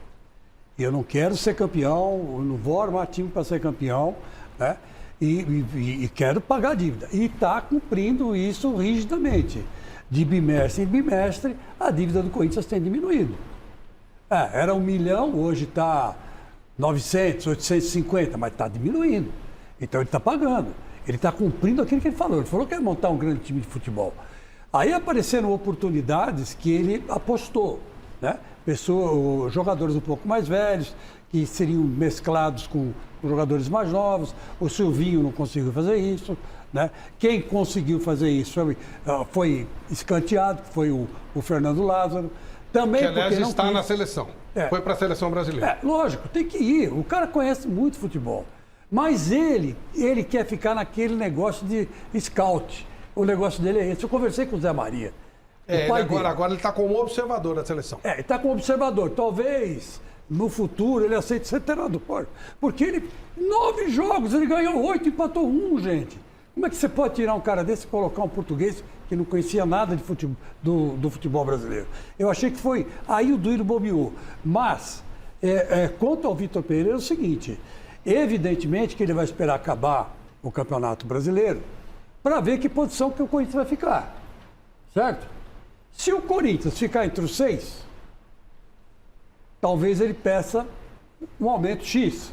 Eu não quero ser campeão, eu não vou armar time para ser campeão, né? E quero pagar a dívida. E está cumprindo isso rigidamente. De bimestre em bimestre, a dívida do Corinthians tem diminuído. Era 1 milhão, hoje está 900, 850, mas está diminuindo. Então ele está pagando. Ele está cumprindo aquilo que ele falou. Ele falou que ia montar um grande time de futebol. Aí apareceram oportunidades que ele apostou, né? Jogadores um pouco mais velhos, que seriam mesclados com jogadores mais novos. O Silvinho não conseguiu fazer isso, né? Quem conseguiu fazer isso foi escanteado, foi o Fernando Lázaro. Também que, aliás, está na seleção. Foi para a seleção brasileira. Lógico, tem que ir. O cara conhece muito futebol. Mas ele quer ficar naquele negócio de scout. O negócio dele é esse. Eu conversei com o Zé Maria. Agora ele está como observador da seleção. Ele está como observador. Talvez, no futuro, ele aceite ser treinador. Porque ele, 9 jogos, ele ganhou 8 e empatou 1, gente. Como é que você pode tirar um cara desse e colocar um português que não conhecia nada de do futebol brasileiro? Eu achei que foi aí o Duílio bobeou. Mas, quanto ao Vitor Pereira, é o seguinte, evidentemente que ele vai esperar acabar o Campeonato Brasileiro para ver que posição que o Corinthians vai ficar, certo? Se o Corinthians ficar entre os 6, talvez ele peça um aumento X.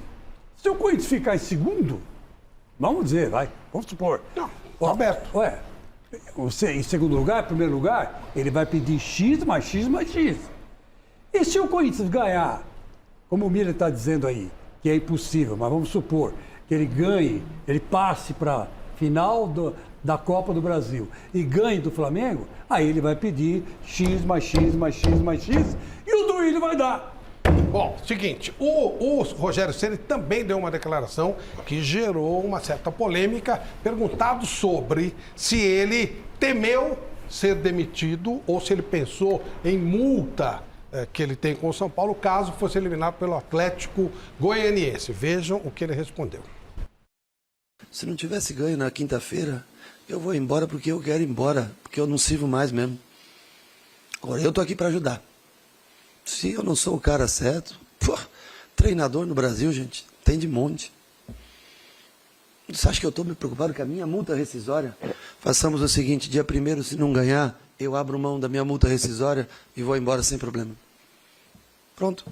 Se o Corinthians ficar em segundo, vamos dizer, vamos supor. Não, aberto. Em segundo lugar, em primeiro lugar, ele vai pedir X mais X mais X. E se o Corinthians ganhar, como o Miller está dizendo aí, que é impossível, mas vamos supor que ele ganhe, ele passe para final da Copa do Brasil e ganhe do Flamengo, aí ele vai pedir X mais X mais X mais X e o Duílio vai dar. Bom, seguinte, o Rogério Ceni também deu uma declaração que gerou uma certa polêmica, perguntado sobre se ele temeu ser demitido ou se ele pensou em multa que ele tem com o São Paulo caso fosse eliminado pelo Atlético Goianiense. Vejam o que ele respondeu. Se não tivesse ganho na quinta-feira, eu vou embora porque eu quero ir embora, porque eu não sirvo mais mesmo. Agora, eu tô aqui para ajudar. Se eu não sou o cara certo, treinador no Brasil, gente, tem de monte. Você acha que eu estou me preocupado com a minha multa rescisória? Façamos o seguinte, dia 1º, se não ganhar, eu abro mão da minha multa rescisória e vou embora sem problema. Pronto.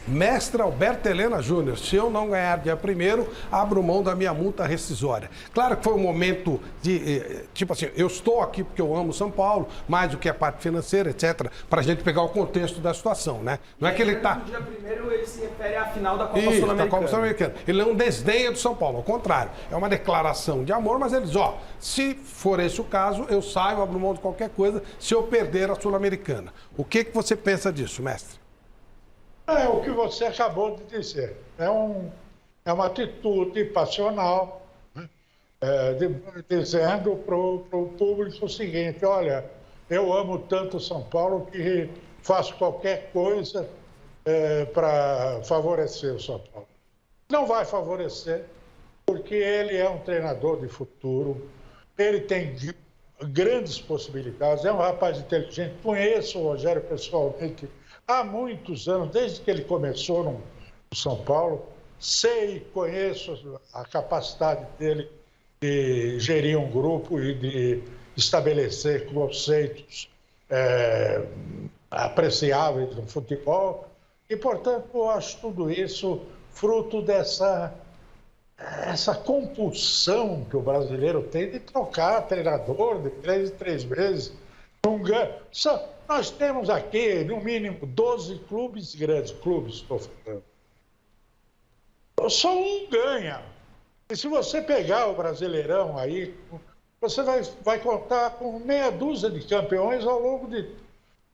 Mestre Alberto Helena Júnior, se eu não ganhar dia 1º, abro mão da minha multa rescisória. Claro que foi um momento de, tipo assim, eu estou aqui porque eu amo São Paulo, mais do que a parte financeira, etc., para a gente pegar o contexto da situação, né? Não é que ele está... No dia 1º ele se refere à final da Copa Sul-Americana. Sul-Americana. Da Copa Sul-Americana. Ele não desdenha do São Paulo, ao contrário. É uma declaração de amor, mas ele diz, ó, se for esse o caso, eu saio, abro mão de qualquer coisa, se eu perder a Sul-Americana. O que você pensa disso, mestre? É o que você acabou de dizer. É uma atitude passional, né? Dizendo para o público o seguinte, olha, eu amo tanto São Paulo que faço qualquer coisa para favorecer o São Paulo. Não vai favorecer, porque ele é um treinador de futuro, ele tem grandes possibilidades, é um rapaz inteligente, conheço o Rogério pessoalmente há muitos anos, desde que ele começou no São Paulo, sei e conheço a capacidade dele de gerir um grupo e de estabelecer conceitos apreciáveis no futebol. E, portanto, eu acho tudo isso fruto dessa compulsão que o brasileiro tem de trocar treinador de 3 em 3 meses. Nós temos aqui, no mínimo, 12 clubes grandes, estou falando. Só um ganha. E se você pegar o Brasileirão aí, você vai contar com meia dúzia de campeões ao longo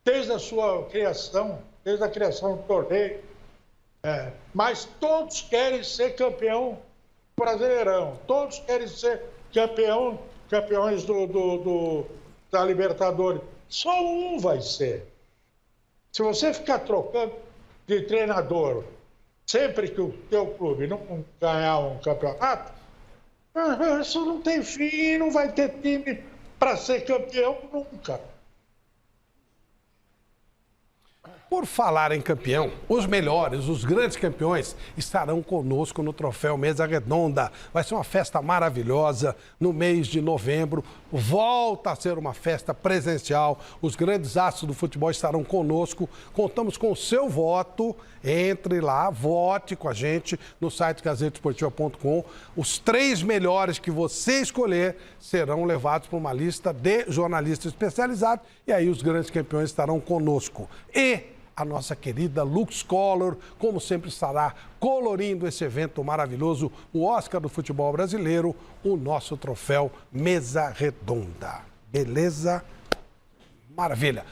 desde a sua criação, desde a criação do torneio. Mas todos querem ser campeão do Brasileirão, todos querem ser campeões da Libertadores. Só um vai ser. Se você ficar trocando de treinador sempre que o teu clube não ganhar um campeonato, isso não tem fim, não vai ter time para ser campeão nunca. Por falar em campeão, os melhores, os grandes campeões estarão conosco no Troféu Mesa Redonda. Vai ser uma festa maravilhosa no mês de novembro. Volta a ser uma festa presencial. Os grandes astros do futebol estarão conosco. Contamos com o seu voto. Entre lá, vote com a gente no site gazetesportiva.com. Os 3 melhores que você escolher serão levados para uma lista de jornalistas especializados. E aí os grandes campeões estarão conosco. E a nossa querida Lux Color, como sempre, estará colorindo esse evento maravilhoso, o Oscar do futebol brasileiro, o nosso troféu Mesa Redonda. Beleza? Maravilha.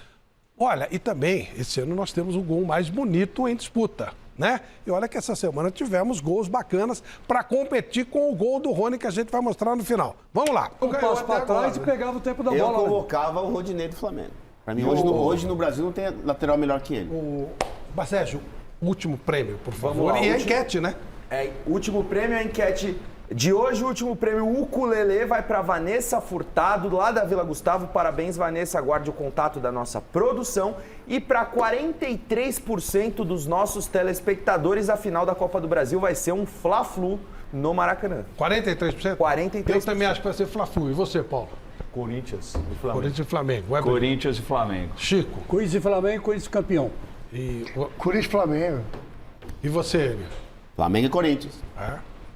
Olha, e também, esse ano nós temos o gol mais bonito em disputa, né? E olha que essa semana tivemos gols bacanas para competir com o gol do Rony que a gente vai mostrar no final. Vamos lá. Um passo para trás e pegava o tempo da bola. Eu convocava o Rodinei do Flamengo. Para mim, hoje no Brasil não tem lateral melhor que ele. Sérgio, último prêmio, por favor. Lá, e a enquete, né? Último prêmio, a enquete de hoje. O último prêmio, ukulele, vai para Vanessa Furtado, lá da Vila Gustavo. Parabéns, Vanessa. Aguarde o contato da nossa produção. E para 43% dos nossos telespectadores, a final da Copa do Brasil vai ser um Fla-Flu no Maracanã. 43%? 43%. Eu também acho que vai ser Fla-Flu. E você, Paulo? Corinthians e Flamengo. Corinthians e Flamengo. Corinthians e Flamengo. Chico. Corinthians e Flamengo, Corinthians campeão. Corinthians e Flamengo. E você, Emílio? Flamengo e Corinthians.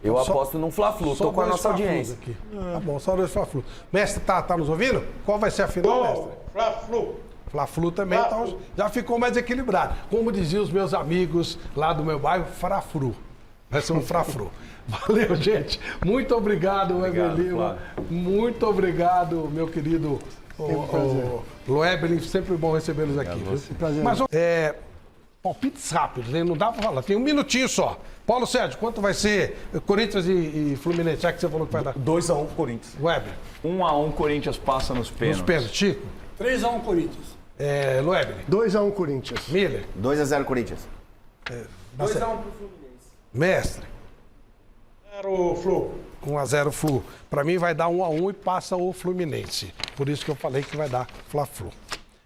Eu aposto num Fla-Flu, tô com a nossa audiência. Aqui. Tá bom, só 2 Fla-Flu. Mestre, tá nos ouvindo? Qual vai ser a final, mestre? Fla-Flu. Fla-Flu também, então já ficou mais equilibrado. Como diziam os meus amigos lá do meu bairro, Frafru. Vai ser um frafru. Valeu, gente. Muito obrigado, Weber Lima. Muito obrigado, meu querido Loeblin. Sempre bom recebê-los aqui. Viu? Mas, palpites rápidos, hein? Não dá pra falar. Tem um minutinho só. Paulo Sérgio, quanto vai ser Corinthians e Fluminense? Já que você falou que vai dar. 2-1 Corinthians. Weber. 1-1 Corinthians passa nos pênaltis. Nos pênaltis. Chico. 3-1 Corinthians. Loeblin. 2-1 Corinthians. Miller. 2-0 Corinthians. 2-1 pro Fluminense. Mestre. 0 Flu. 1-0 Flu. Pra mim vai dar 1-1 e passa o Fluminense. Por isso que eu falei que vai dar Fla-Flu.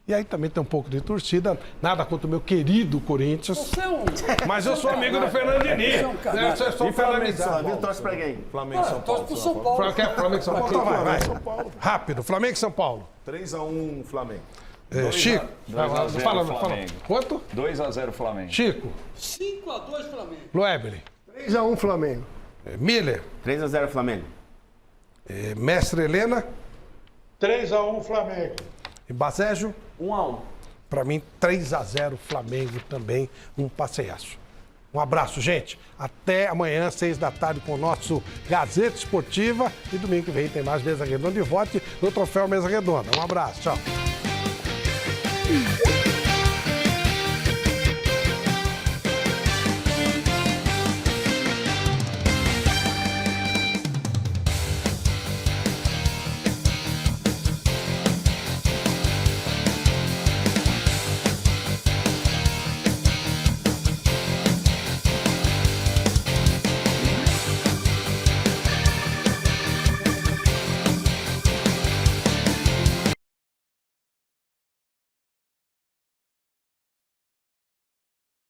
E aí também tem um pouco de torcida, nada contra o meu querido Corinthians. Você é um... Mas eu sou amigo do Fernando Diniz. E Flamengo e São Paulo? Torce pra quem? Flamengo e São Paulo. Torce pro São Paulo. Flamengo e São Paulo? Então vai. São Paulo. Rápido, Flamengo e São Paulo. 3-1 Flamengo. Chico. 2-0 Fala. Flamengo. Quanto? 2-0 Flamengo. Chico. 5-2 Flamengo. Loeblin. 3-1 Flamengo. Miller. 3-0 Flamengo. Mestre Helena. 3-1 Flamengo. E Basejo. 1-1. Pra mim, 3-0 Flamengo também, um passeiaço. Um abraço, gente. Até amanhã, 6 da tarde, com o nosso Gazeta Esportiva. E domingo que vem tem mais Mesa Redonda e vote no Troféu Mesa Redonda. Um abraço, tchau.